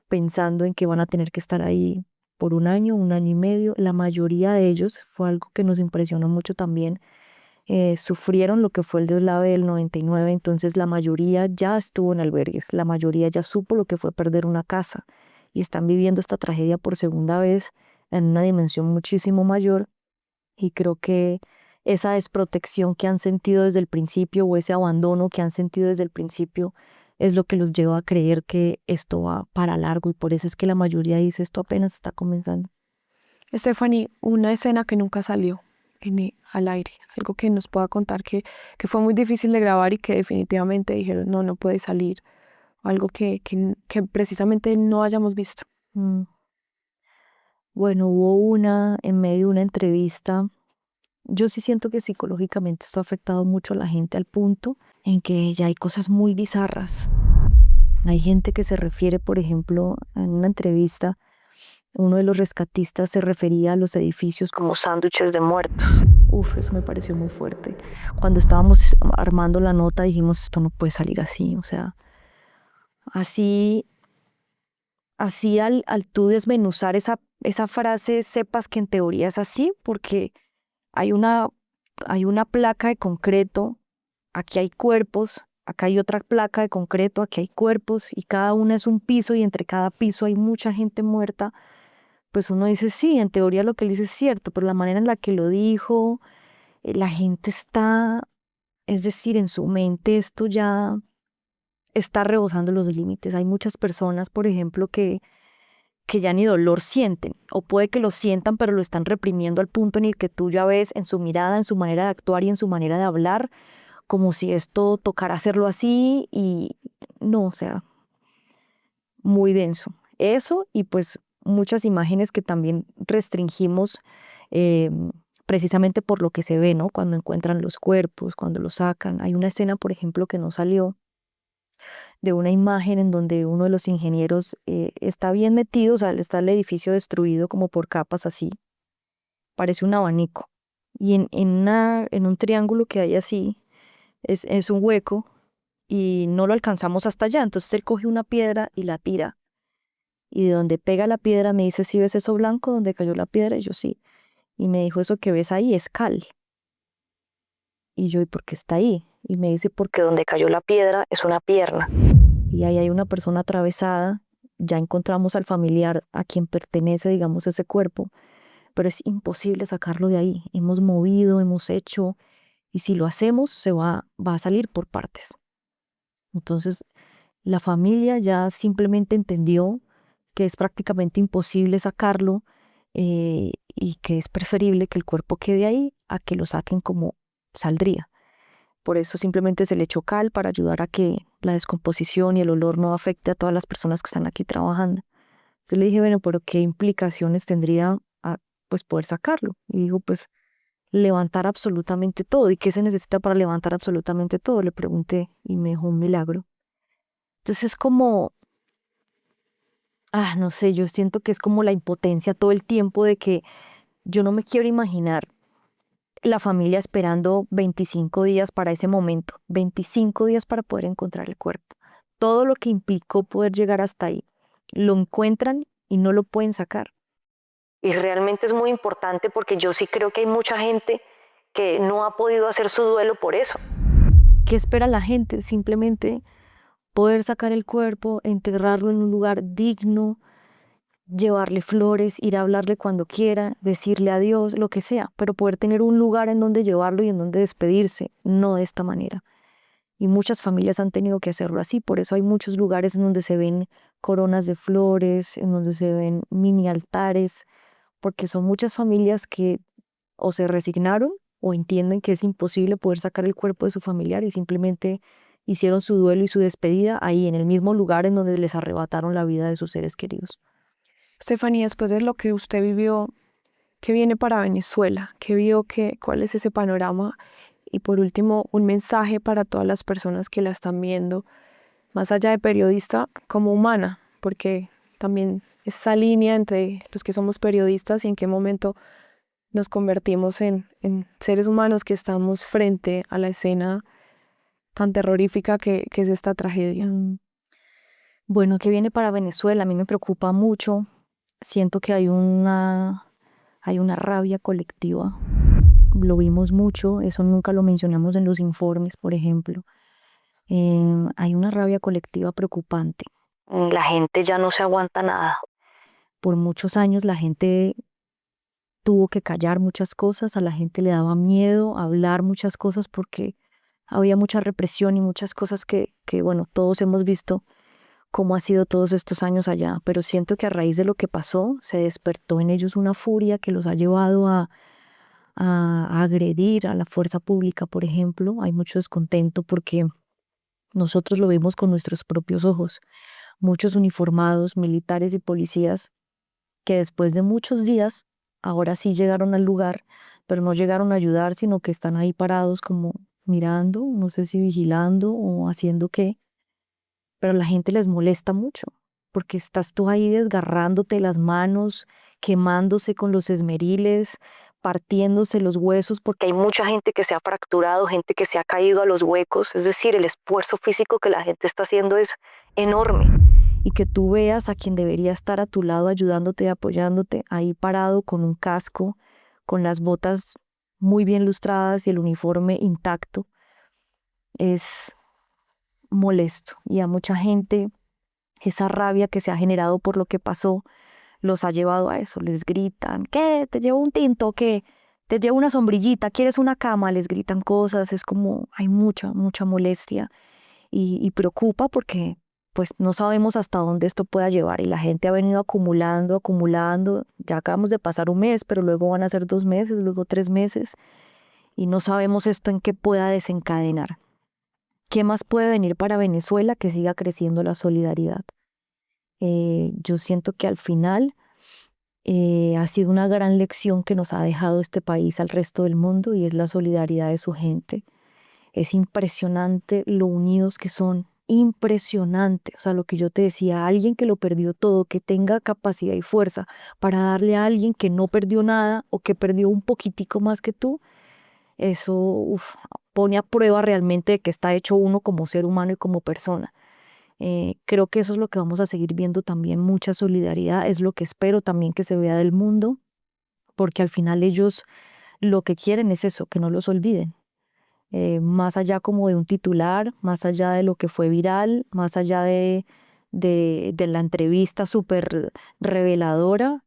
pensando en que van a tener que estar ahí por un año y medio. La mayoría de ellos, fue algo que nos impresionó mucho también, sufrieron lo que fue el deslave del 99, entonces la mayoría ya estuvo en albergues, la mayoría ya supo lo que fue perder una casa y están viviendo esta tragedia por segunda vez en una dimensión muchísimo mayor, y creo que esa desprotección que han sentido desde el principio o ese abandono que han sentido desde el principio es lo que los lleva a creer que esto va para largo, y por eso es que la mayoría dice esto apenas está comenzando. Stephanie, una escena que nunca salió al aire, algo que nos pueda contar que fue muy difícil de grabar y que definitivamente dijeron no, no puede salir, algo que precisamente no hayamos visto. Mm. Bueno, hubo una en medio de una entrevista. Yo sí siento que psicológicamente esto ha afectado mucho a la gente al punto en que ya hay cosas muy bizarras. Hay gente que se refiere, por ejemplo, en una entrevista, uno de los rescatistas se refería a los edificios como sándwiches de muertos. Uf, eso me pareció muy fuerte. Cuando estábamos armando la nota dijimos, esto no puede salir así, o sea, así, al tú desmenuzar esa frase, sepas que en teoría es así, porque hay una placa de concreto, aquí hay cuerpos, acá hay otra placa de concreto, aquí hay cuerpos, y cada una es un piso, y entre cada piso hay mucha gente muerta. Pues uno dice, sí, en teoría lo que él dice es cierto, pero la manera en la que lo dijo, la gente está, es decir, en su mente esto ya está rebosando los límites. Hay muchas personas, por ejemplo, que ya ni dolor sienten, o puede que lo sientan, pero lo están reprimiendo al punto en el que tú ya ves en su mirada, en su manera de actuar y en su manera de hablar, como si esto tocara hacerlo así, y no, o sea, muy denso. Eso, y pues muchas imágenes que también restringimos, eh, precisamente por lo que se ve, ¿no? Cuando encuentran los cuerpos, cuando los sacan. Hay una escena, por ejemplo, que no salió, de una imagen en donde uno de los ingenieros está bien metido, o sea, está el edificio destruido como por capas así, parece un abanico. Y en un triángulo que hay así, es un hueco, y no lo alcanzamos hasta allá. Entonces él coge una piedra y la tira. Y de donde pega la piedra me dice, ¿sí ves eso blanco donde cayó la piedra? Y yo sí. Y me dijo, eso que ves ahí es cal. Y yo, ¿y por qué está ahí? Y me dice, porque donde cayó la piedra es una pierna. Y ahí hay una persona atravesada. Ya encontramos al familiar a quien pertenece, digamos, ese cuerpo, pero es imposible sacarlo de ahí. Hemos movido, hemos hecho, y si lo hacemos, va a salir por partes. Entonces, la familia ya simplemente entendió que es prácticamente imposible sacarlo, y que es preferible que el cuerpo quede ahí a que lo saquen como saldría. Por eso simplemente se le echó cal para ayudar a que la descomposición y el olor no afecte a todas las personas que están aquí trabajando. Entonces le dije, bueno, pero ¿qué implicaciones tendría pues poder sacarlo? Y dijo, pues levantar absolutamente todo. ¿Y qué se necesita para levantar absolutamente todo? Le pregunté y me dijo, un milagro. Entonces es como, no sé, yo siento que es como la impotencia todo el tiempo de que yo no me quiero imaginar la familia esperando 25 días para ese momento, 25 días para poder encontrar el cuerpo. Todo lo que implicó poder llegar hasta ahí. Lo encuentran y no lo pueden sacar. Y realmente es muy importante porque yo sí creo que hay mucha gente que no ha podido hacer su duelo por eso. ¿Qué espera la gente? Simplemente poder sacar el cuerpo, enterrarlo en un lugar digno, llevarle flores, ir a hablarle cuando quiera, decirle adiós, lo que sea, pero poder tener un lugar en donde llevarlo y en donde despedirse, no de esta manera. Y muchas familias han tenido que hacerlo así, por eso hay muchos lugares en donde se ven coronas de flores, en donde se ven mini altares, porque son muchas familias que o se resignaron o entienden que es imposible poder sacar el cuerpo de su familiar y simplemente hicieron su duelo y su despedida ahí, en el mismo lugar en donde les arrebataron la vida de sus seres queridos. Estefanía, después de lo que usted vivió, ¿qué viene para Venezuela? ¿Qué vio? ¿Cuál es ese panorama? Y por último, un mensaje para todas las personas que la están viendo, más allá de periodista, como humana, porque también esa línea entre los que somos periodistas y en qué momento nos convertimos en seres humanos que estamos frente a la escena tan terrorífica que es esta tragedia. Bueno, ¿qué viene para Venezuela? A mí me preocupa mucho. Siento que hay una rabia colectiva. Lo vimos mucho, eso nunca lo mencionamos en los informes, por ejemplo. Hay una rabia colectiva preocupante. La gente ya no se aguanta nada. Por muchos años la gente tuvo que callar muchas cosas, a la gente le daba miedo hablar muchas cosas porque había mucha represión y muchas cosas bueno, todos hemos visto cómo ha sido todos estos años allá, pero siento que a raíz de lo que pasó se despertó en ellos una furia que los ha llevado a agredir a la fuerza pública, por ejemplo. Hay mucho descontento porque nosotros lo vimos con nuestros propios ojos. Muchos uniformados, militares y policías que después de muchos días, ahora sí llegaron al lugar, pero no llegaron a ayudar, sino que están ahí parados como mirando, no sé si vigilando o haciendo qué, pero a la gente les molesta mucho, porque estás tú ahí desgarrándote las manos, quemándose con los esmeriles, partiéndose los huesos, porque hay mucha gente que se ha fracturado, gente que se ha caído a los huecos, es decir, el esfuerzo físico que la gente está haciendo es enorme. Y que tú veas a quien debería estar a tu lado ayudándote y apoyándote, ahí parado con un casco, con las botas muy bien lustradas y el uniforme intacto, es molesto. Y a mucha gente esa rabia que se ha generado por lo que pasó los ha llevado a eso. Les gritan, ¿qué? ¿Te llevo un tinto? ¿Qué? ¿Te llevo una sombrillita? ¿Quieres una cama? Les gritan cosas. Es como hay mucha molestia y preocupa porque pues no sabemos hasta dónde esto pueda llevar y la gente ha venido acumulando. Ya acabamos de pasar un mes, pero luego van a ser 2 meses, luego 3 meses y no sabemos esto en qué pueda desencadenar. ¿Qué más puede venir para Venezuela? Que siga creciendo la solidaridad. Yo siento que al final ha sido una gran lección que nos ha dejado este país al resto del mundo y es la solidaridad de su gente. Es impresionante lo unidos que son, impresionante. O sea, lo que yo te decía, alguien que lo perdió todo, que tenga capacidad y fuerza para darle a alguien que no perdió nada o que perdió un poquitico más que tú, eso pone a prueba realmente de que está hecho uno como ser humano y como persona. Creo que eso es lo que vamos a seguir viendo también, mucha solidaridad, es lo que espero también que se vea del mundo, porque al final ellos lo que quieren es eso, que no los olviden. Más allá como de un titular, más allá de lo que fue viral, más allá de la entrevista súper reveladora,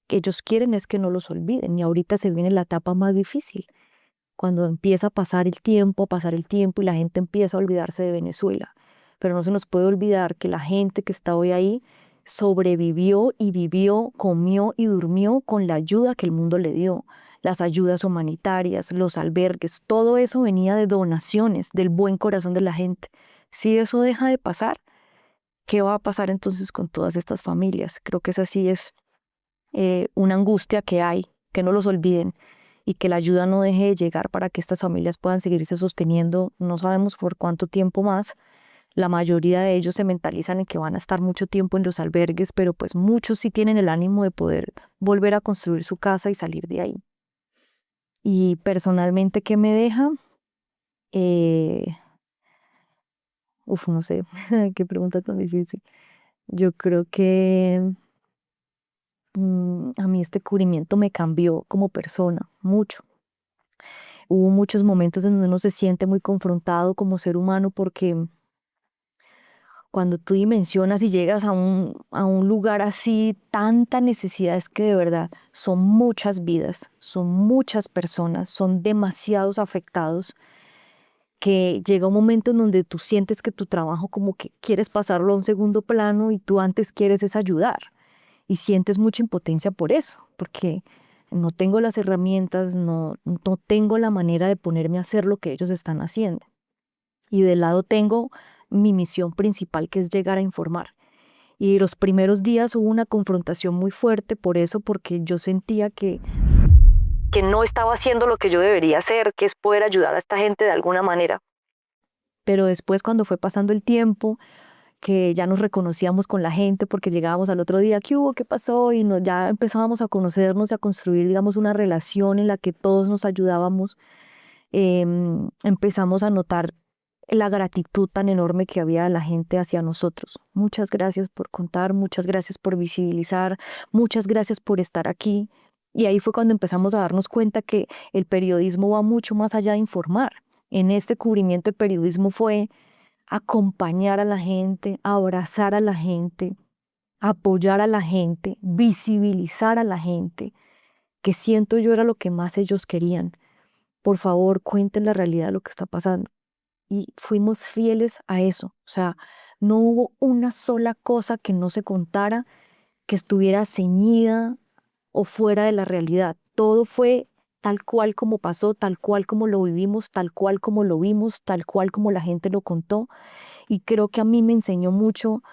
que ellos quieren es que no los olviden y ahorita se viene la etapa más difícil, cuando empieza a pasar el tiempo y la gente empieza a olvidarse de Venezuela. Pero no se nos puede olvidar que la gente que está hoy ahí sobrevivió y vivió, comió y durmió con la ayuda que el mundo le dio. Las ayudas humanitarias, los albergues, todo eso venía de donaciones, del buen corazón de la gente. Si eso deja de pasar, ¿qué va a pasar entonces con todas estas familias? Creo que esa sí es una angustia que hay, que no los olviden y que la ayuda no deje de llegar para que estas familias puedan seguirse sosteniendo, no sabemos por cuánto tiempo más. La mayoría de ellos se mentalizan en que van a estar mucho tiempo en los albergues, pero pues muchos sí tienen el ánimo de poder volver a construir su casa y salir de ahí. Y personalmente, ¿qué me deja? No sé, qué pregunta tan difícil. Yo creo que a mí este cubrimiento me cambió como persona, mucho. Hubo muchos momentos en donde uno se siente muy confrontado como ser humano porque cuando tú dimensionas y llegas a un lugar así, tanta necesidad, es que de verdad son muchas vidas, son muchas personas, son demasiados afectados, que llega un momento en donde tú sientes que tu trabajo como que quieres pasarlo a un segundo plano y tú antes quieres es ayudar y sientes mucha impotencia por eso, porque no tengo las herramientas, no tengo la manera de ponerme a hacer lo que ellos están haciendo. Y de lado tengo mi misión principal, que es llegar a informar. Y los primeros días hubo una confrontación muy fuerte por eso, porque yo sentía que no estaba haciendo lo que yo debería hacer, que es poder ayudar a esta gente de alguna manera. Pero después, cuando fue pasando el tiempo, que ya nos reconocíamos con la gente porque llegábamos al otro día, ¿qué hubo? ¿Qué pasó? Y ya empezábamos a conocernos y a construir, digamos, una relación en la que todos nos ayudábamos. Empezamos a notar la gratitud tan enorme que había de la gente hacia nosotros. Muchas gracias por contar, muchas gracias por visibilizar, muchas gracias por estar aquí. Y ahí fue cuando empezamos a darnos cuenta que el periodismo va mucho más allá de informar. En este cubrimiento el periodismo fue acompañar a la gente, abrazar a la gente, apoyar a la gente, visibilizar a la gente, que siento yo era lo que más ellos querían. Por favor, cuenten la realidad de lo que está pasando. Y fuimos fieles a eso. O sea, no hubo una sola cosa que no se contara que estuviera ceñida o fuera de la realidad. Todo fue tal cual como pasó, tal cual como lo vivimos, tal cual como lo vimos, tal cual como la gente lo contó. Y creo que a mí me enseñó mucho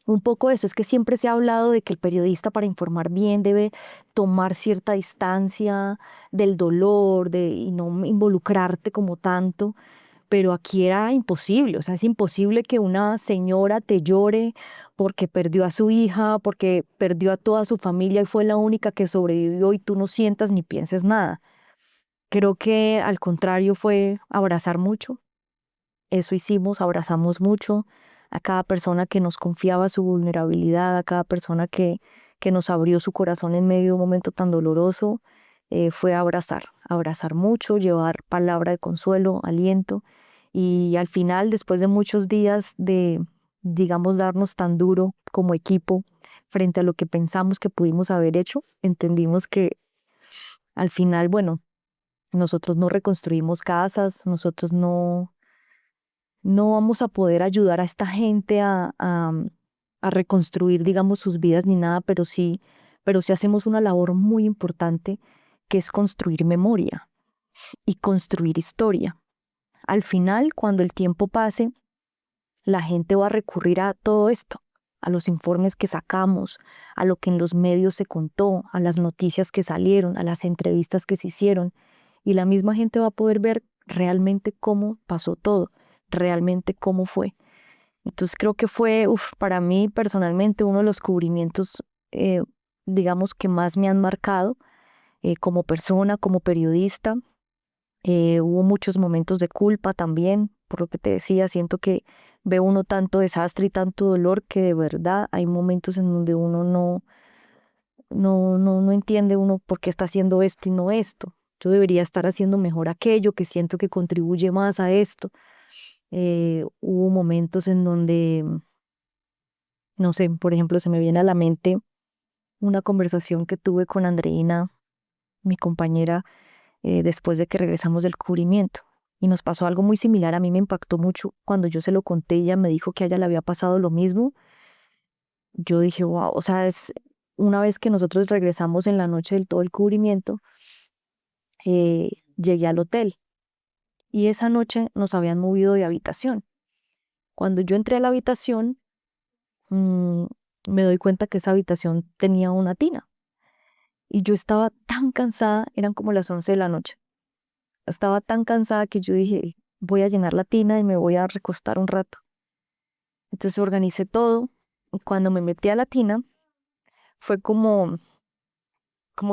un poco eso. Es que siempre se ha hablado de que el periodista para informar bien debe tomar cierta distancia del dolor y no involucrarte como tanto, pero aquí era imposible. O sea, es imposible que una señora te llore porque perdió a su hija, porque perdió a toda su familia y fue la única que sobrevivió y tú no sientas ni pienses nada. Creo que al contrario fue abrazar mucho. Eso hicimos, abrazamos mucho a cada persona que nos confiaba su vulnerabilidad, a cada persona que nos abrió su corazón en medio de un momento tan doloroso. Fue abrazar mucho, llevar palabra de consuelo, aliento. Y al final, después de muchos días de, digamos, darnos tan duro como equipo frente a lo que pensamos que pudimos haber hecho, entendimos que al final, bueno, nosotros no reconstruimos casas, nosotros no vamos a poder ayudar a esta gente a reconstruir, digamos, sus vidas ni nada, pero sí hacemos una labor muy importante que es construir memoria y construir historia. Al final, cuando el tiempo pase, la gente va a recurrir a todo esto, a los informes que sacamos, a lo que en los medios se contó, a las noticias que salieron, a las entrevistas que se hicieron, y la misma gente va a poder ver realmente cómo pasó todo, realmente cómo fue. Entonces creo que fue, para mí personalmente, uno de los cubrimientos, digamos, que más me han marcado como persona, como periodista. Hubo muchos momentos de culpa también, por lo que te decía, siento que ve uno tanto desastre y tanto dolor que de verdad hay momentos en donde uno no entiende uno por qué está haciendo esto y no esto. Yo debería estar haciendo mejor aquello que siento que contribuye más a esto. Hubo momentos en donde, no sé, por ejemplo, se me viene a la mente una conversación que tuve con Andreina, mi compañera, después de que regresamos del cubrimiento. Y nos pasó algo muy similar. A mí me impactó mucho cuando yo se lo conté, ella me dijo que a ella le había pasado lo mismo. Yo dije, wow, o sea, es una vez que nosotros regresamos en la noche del todo el cubrimiento, llegué al hotel y esa noche nos habían movido de habitación. Cuando yo entré a la habitación, me doy cuenta que esa habitación tenía una tina y yo estaba tan cansada, eran como las 11 de la noche. Estaba tan cansada que yo dije, voy a llenar la tina y me voy a recostar un rato. Entonces organicé todo y cuando me metí a la tina fue como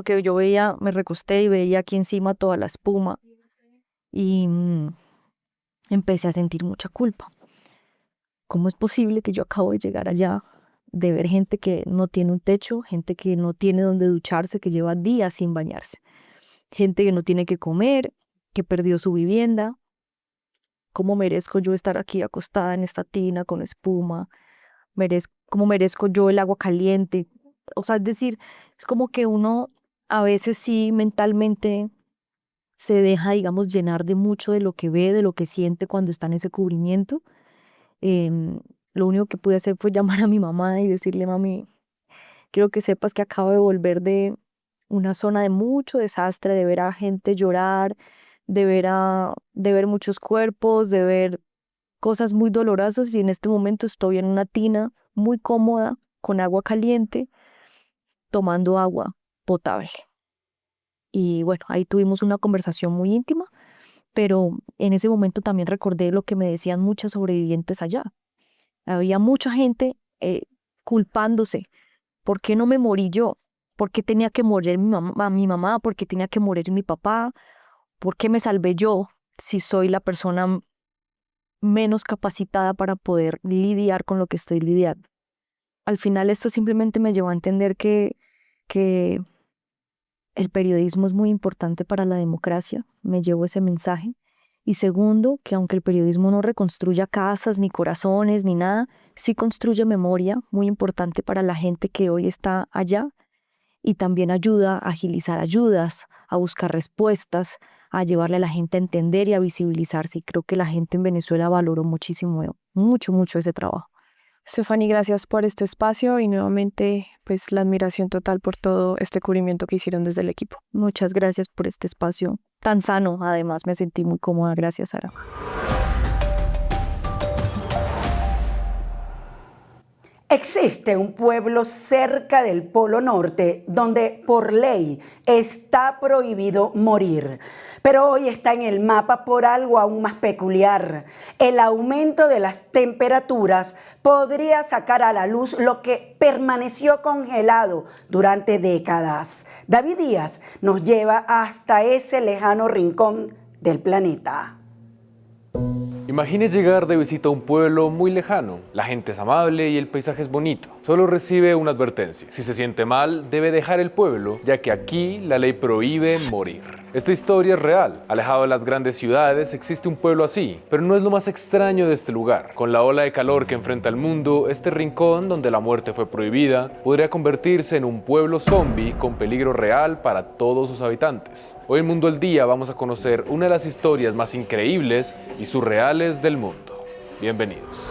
que yo veía, me recosté y veía aquí encima toda la espuma y empecé a sentir mucha culpa. ¿Cómo es posible que yo acabo de llegar allá, de ver gente que no tiene un techo, gente que no tiene donde ducharse, que lleva días sin bañarse, gente que no tiene que comer, que perdió su vivienda? ¿Cómo merezco yo estar aquí acostada en esta tina con espuma? ¿Cómo merezco yo el agua caliente? O sea, es decir, es como que uno a veces sí mentalmente se deja, digamos, llenar de mucho de lo que ve, de lo que siente cuando está en ese cubrimiento. Lo único que pude hacer fue llamar a mi mamá y decirle, mami, quiero que sepas que acabo de volver de una zona de mucho desastre, de ver a gente llorar, de ver muchos cuerpos, de ver cosas muy dolorosas y en este momento estoy en una tina muy cómoda, con agua caliente, tomando agua potable. Y bueno, ahí tuvimos una conversación muy íntima, pero en ese momento también recordé lo que me decían muchas sobrevivientes allá, Había mucha gente culpándose. ¿Por qué no me morí yo? ¿Por qué tenía que morir mi mamá? ¿Por qué tenía que morir mi papá? ¿Por qué me salvé yo si soy la persona menos capacitada para poder lidiar con lo que estoy lidiando? Al final esto simplemente me llevó a entender que el periodismo es muy importante para la democracia. Me llevo ese mensaje. Y segundo, que aunque el periodismo no reconstruya casas, ni corazones, ni nada, sí construye memoria, muy importante para la gente que hoy está allá, y también ayuda a agilizar ayudas, a buscar respuestas, a llevarle a la gente a entender y a visibilizarse. Y creo que la gente en Venezuela valoró muchísimo, mucho ese trabajo. Stephanie, gracias por este espacio y nuevamente pues la admiración total por todo este cubrimiento que hicieron desde el equipo. Muchas gracias por este espacio tan sano. Además, me sentí muy cómoda. Gracias, Sara. Existe un pueblo cerca del Polo Norte donde por ley está prohibido morir, pero hoy está en el mapa por algo aún más peculiar. El aumento de las temperaturas podría sacar a la luz lo que permaneció congelado durante décadas. David Díaz nos lleva hasta ese lejano rincón del planeta. Imagine llegar de visita a un pueblo muy lejano. La gente es amable y el paisaje es bonito. Solo recibe una advertencia. Si se siente mal, debe dejar el pueblo, ya que aquí la ley prohíbe morir. Esta historia es real. Alejado de las grandes ciudades existe un pueblo así, pero no es lo más extraño de este lugar. Con la ola de calor que enfrenta el mundo, este rincón donde la muerte fue prohibida podría convertirse en un pueblo zombie con peligro real para todos sus habitantes. Hoy en Mundo al Día vamos a conocer una de las historias más increíbles y surreales del mundo. Bienvenidos.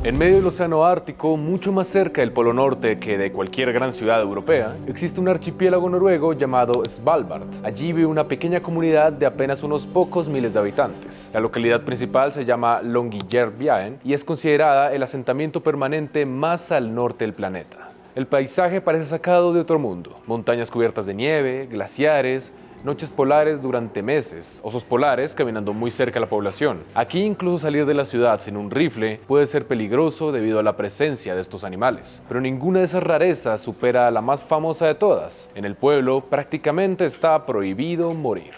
En medio del océano Ártico, mucho más cerca del Polo Norte que de cualquier gran ciudad europea, existe un archipiélago noruego llamado Svalbard. Allí vive una pequeña comunidad de apenas unos pocos miles de habitantes. La localidad principal se llama Longyearbyen y es considerada el asentamiento permanente más al norte del planeta. El paisaje parece sacado de otro mundo. Montañas cubiertas de nieve, glaciares, noches polares durante meses, osos polares caminando muy cerca de la población. Aquí incluso salir de la ciudad sin un rifle puede ser peligroso debido a la presencia de estos animales. Pero ninguna de esas rarezas supera a la más famosa de todas. En el pueblo prácticamente está prohibido morir.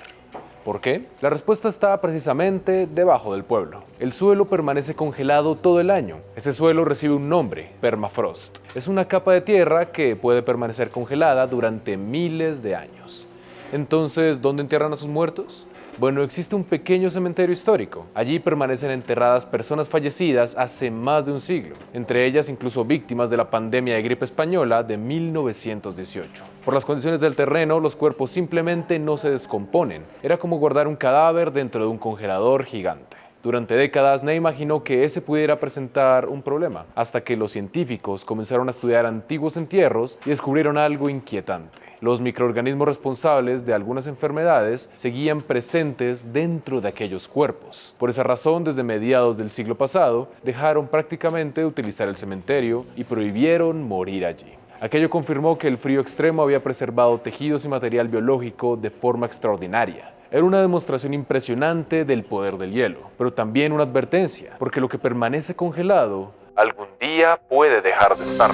¿Por qué? La respuesta está precisamente debajo del pueblo. El suelo permanece congelado todo el año. Ese suelo recibe un nombre, permafrost. Es una capa de tierra que puede permanecer congelada durante miles de años. Entonces, ¿dónde entierran a sus muertos? Bueno, existe un pequeño cementerio histórico. Allí permanecen enterradas personas fallecidas hace más de un siglo, entre ellas incluso víctimas de la pandemia de gripe española de 1918. Por las condiciones del terreno, los cuerpos simplemente no se descomponen. Era como guardar un cadáver dentro de un congelador gigante. Durante décadas nadie imaginó que ese pudiera presentar un problema, hasta que los científicos comenzaron a estudiar antiguos entierros y descubrieron algo inquietante. Los microorganismos responsables de algunas enfermedades seguían presentes dentro de aquellos cuerpos. Por esa razón, desde mediados del siglo pasado, dejaron prácticamente de utilizar el cementerio y prohibieron morir allí. Aquello confirmó que el frío extremo había preservado tejidos y material biológico de forma extraordinaria. Era una demostración impresionante del poder del hielo, pero también una advertencia, porque lo que permanece congelado algún día puede dejar de estar.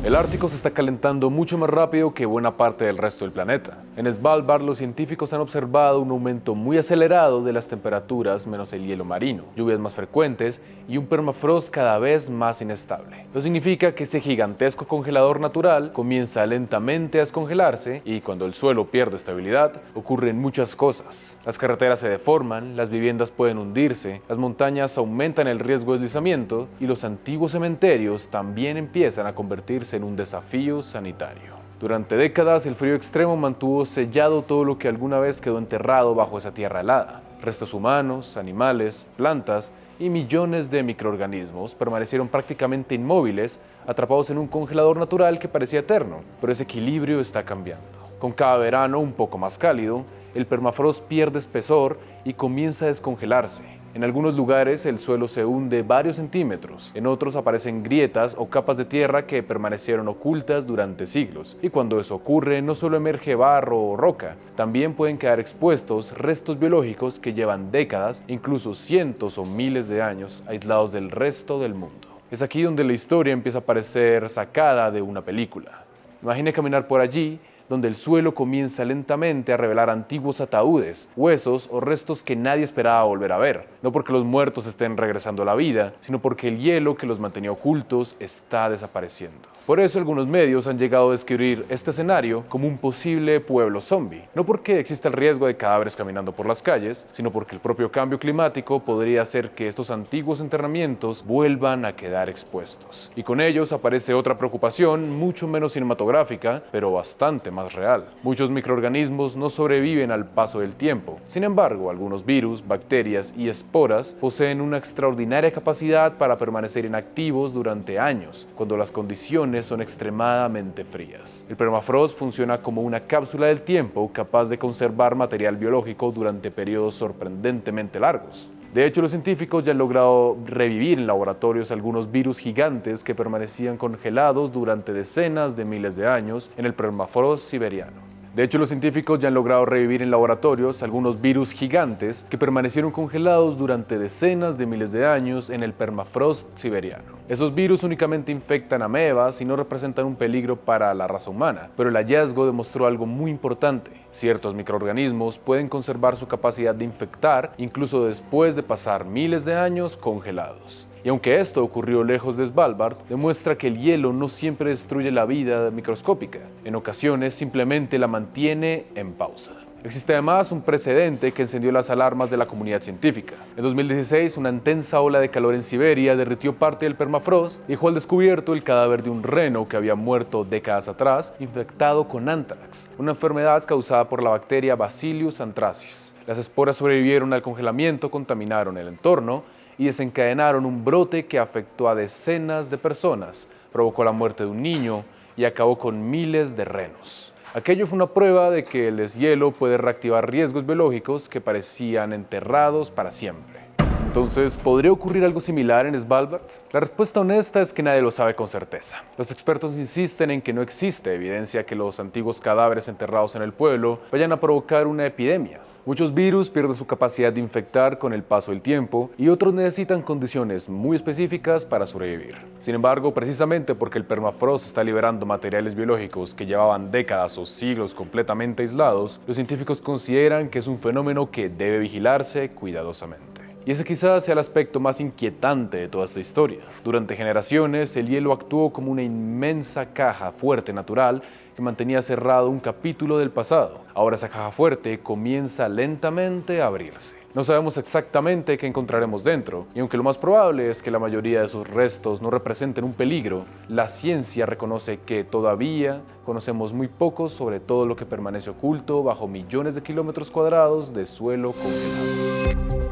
El Ártico se está calentando mucho más rápido que buena parte del resto del planeta. En Svalbard, los científicos han observado un aumento muy acelerado de las temperaturas menos el hielo marino, lluvias más frecuentes y un permafrost cada vez más inestable. Eso significa que ese gigantesco congelador natural comienza lentamente a descongelarse y cuando el suelo pierde estabilidad, ocurren muchas cosas. Las carreteras se deforman, las viviendas pueden hundirse, las montañas aumentan el riesgo de deslizamiento y los antiguos cementerios también empiezan a convertirse en un desafío sanitario. Durante décadas, el frío extremo mantuvo sellado todo lo que alguna vez quedó enterrado bajo esa tierra helada. Restos humanos, animales, plantas y millones de microorganismos permanecieron prácticamente inmóviles, atrapados en un congelador natural que parecía eterno, pero ese equilibrio está cambiando. Con cada verano un poco más cálido, el permafrost pierde espesor y comienza a descongelarse. En algunos lugares el suelo se hunde varios centímetros, en otros aparecen grietas o capas de tierra que permanecieron ocultas durante siglos. Y cuando eso ocurre, no solo emerge barro o roca, también pueden quedar expuestos restos biológicos que llevan décadas, incluso cientos o miles de años, aislados del resto del mundo. Es aquí donde la historia empieza a parecer sacada de una película. Imagine caminar por allí, donde el suelo comienza lentamente a revelar antiguos ataúdes, huesos o restos que nadie esperaba volver a ver. No porque los muertos estén regresando a la vida, sino porque el hielo que los mantenía ocultos está desapareciendo. Por eso algunos medios han llegado a describir este escenario como un posible pueblo zombie. No porque exista el riesgo de cadáveres caminando por las calles, sino porque el propio cambio climático podría hacer que estos antiguos enterramientos vuelvan a quedar expuestos. Y con ellos aparece otra preocupación mucho menos cinematográfica, pero bastante más real. Muchos microorganismos no sobreviven al paso del tiempo. Sin embargo, algunos virus, bacterias y esporas poseen una extraordinaria capacidad para permanecer inactivos durante años, cuando las condiciones son extremadamente frías. El permafrost funciona como una cápsula del tiempo capaz de conservar material biológico durante periodos sorprendentemente largos. De hecho, los científicos ya han logrado revivir en laboratorios algunos virus gigantes que permanecían congelados durante decenas de miles de años en el permafrost siberiano. De hecho, los científicos ya han logrado revivir en laboratorios algunos virus gigantes que permanecieron congelados durante decenas de miles de años en el permafrost siberiano. Esos virus únicamente infectan amebas y no representan un peligro para la raza humana, pero el hallazgo demostró algo muy importante. Ciertos microorganismos pueden conservar su capacidad de infectar incluso después de pasar miles de años congelados. Y aunque esto ocurrió lejos de Svalbard, demuestra que el hielo no siempre destruye la vida microscópica. En ocasiones simplemente la mantiene en pausa. Existe además un precedente que encendió las alarmas de la comunidad científica. En 2016, una intensa ola de calor en Siberia derritió parte del permafrost y dejó al descubierto el cadáver de un reno que había muerto décadas atrás, infectado con anthrax, una enfermedad causada por la bacteria Bacillus anthracis. Las esporas sobrevivieron al congelamiento, contaminaron el entorno y desencadenaron un brote que afectó a decenas de personas, provocó la muerte de un niño y acabó con miles de renos. Aquello fue una prueba de que el deshielo puede reactivar riesgos biológicos que parecían enterrados para siempre. Entonces, ¿podría ocurrir algo similar en Svalbard? La respuesta honesta es que nadie lo sabe con certeza. Los expertos insisten en que no existe evidencia que los antiguos cadáveres enterrados en el pueblo vayan a provocar una epidemia. Muchos virus pierden su capacidad de infectar con el paso del tiempo y otros necesitan condiciones muy específicas para sobrevivir. Sin embargo, precisamente porque el permafrost está liberando materiales biológicos que llevaban décadas o siglos completamente aislados, los científicos consideran que es un fenómeno que debe vigilarse cuidadosamente. Y ese quizás sea el aspecto más inquietante de toda esta historia. Durante generaciones, el hielo actuó como una inmensa caja fuerte natural que mantenía cerrado un capítulo del pasado. Ahora esa caja fuerte comienza lentamente a abrirse. No sabemos exactamente qué encontraremos dentro, y aunque lo más probable es que la mayoría de sus restos no representen un peligro, la ciencia reconoce que todavía conocemos muy poco sobre todo lo que permanece oculto bajo millones de kilómetros cuadrados de suelo congelado.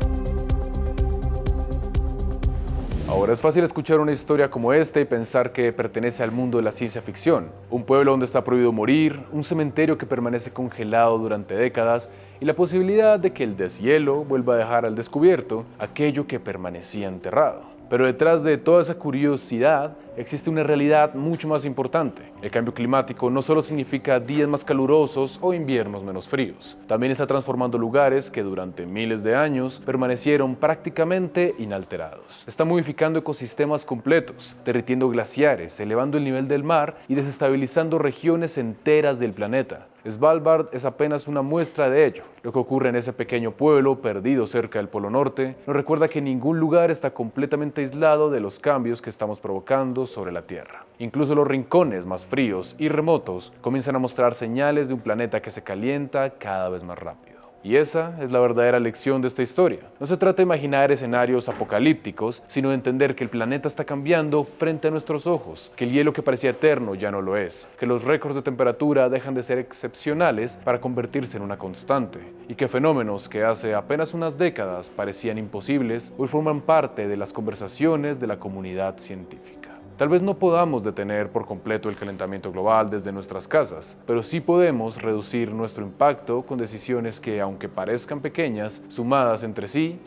Ahora es fácil escuchar una historia como esta y pensar que pertenece al mundo de la ciencia ficción. Un pueblo donde está prohibido morir, un cementerio que permanece congelado durante décadas y la posibilidad de que el deshielo vuelva a dejar al descubierto aquello que permanecía enterrado. Pero detrás de toda esa curiosidad existe una realidad mucho más importante. El cambio climático no solo significa días más calurosos o inviernos menos fríos, también está transformando lugares que durante miles de años permanecieron prácticamente inalterados. Está modificando ecosistemas completos, derritiendo glaciares, elevando el nivel del mar y desestabilizando regiones enteras del planeta. Svalbard es apenas una muestra de ello. Lo que ocurre en ese pequeño pueblo perdido cerca del Polo Norte nos recuerda que ningún lugar está completamente aislado de los cambios que estamos provocando sobre la Tierra. Incluso los rincones más fríos y remotos comienzan a mostrar señales de un planeta que se calienta cada vez más rápido. Y esa es la verdadera lección de esta historia. No se trata de imaginar escenarios apocalípticos, sino de entender que el planeta está cambiando frente a nuestros ojos, que el hielo que parecía eterno ya no lo es, que los récords de temperatura dejan de ser excepcionales para convertirse en una constante, y que fenómenos que hace apenas unas décadas parecían imposibles hoy forman parte de las conversaciones de la comunidad científica. Tal vez no podamos detener por completo el calentamiento global desde nuestras casas, pero sí podemos reducir nuestro impacto con decisiones que, aunque parezcan pequeñas, sumadas entre sí,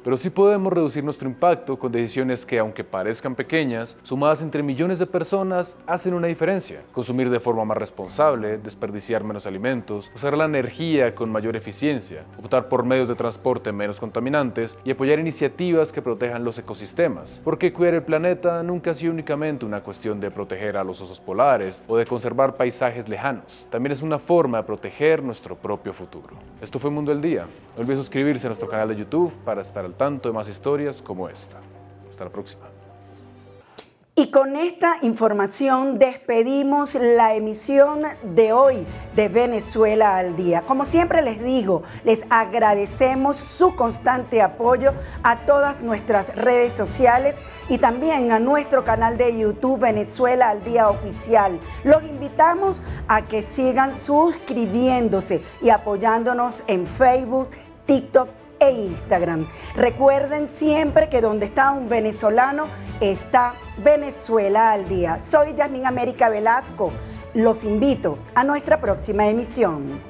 sumadas entre millones de personas, hacen una diferencia. Consumir de forma más responsable, desperdiciar menos alimentos, usar la energía con mayor eficiencia, optar por medios de transporte menos contaminantes y apoyar iniciativas que protejan los ecosistemas. Porque cuidar el planeta nunca ha sido únicamente una cuestión de proteger a los osos polares o de conservar paisajes lejanos. También es una forma de proteger nuestro propio futuro. Esto fue Mundo al Día. No olvides suscribirse a nuestro canal de YouTube para estar al tanto de más historias como esta. Hasta la próxima. Y con esta información despedimos la emisión de hoy de Venezuela al Día. Como siempre les digo, les agradecemos su constante apoyo a todas nuestras redes sociales y también a nuestro canal de YouTube Venezuela al Día Oficial. Los invitamos a que sigan suscribiéndose y apoyándonos en Facebook, TikTok e Instagram. Recuerden siempre que donde está un venezolano está Venezuela al Día. Soy Yasmín América Velasco. Los invito a nuestra próxima emisión.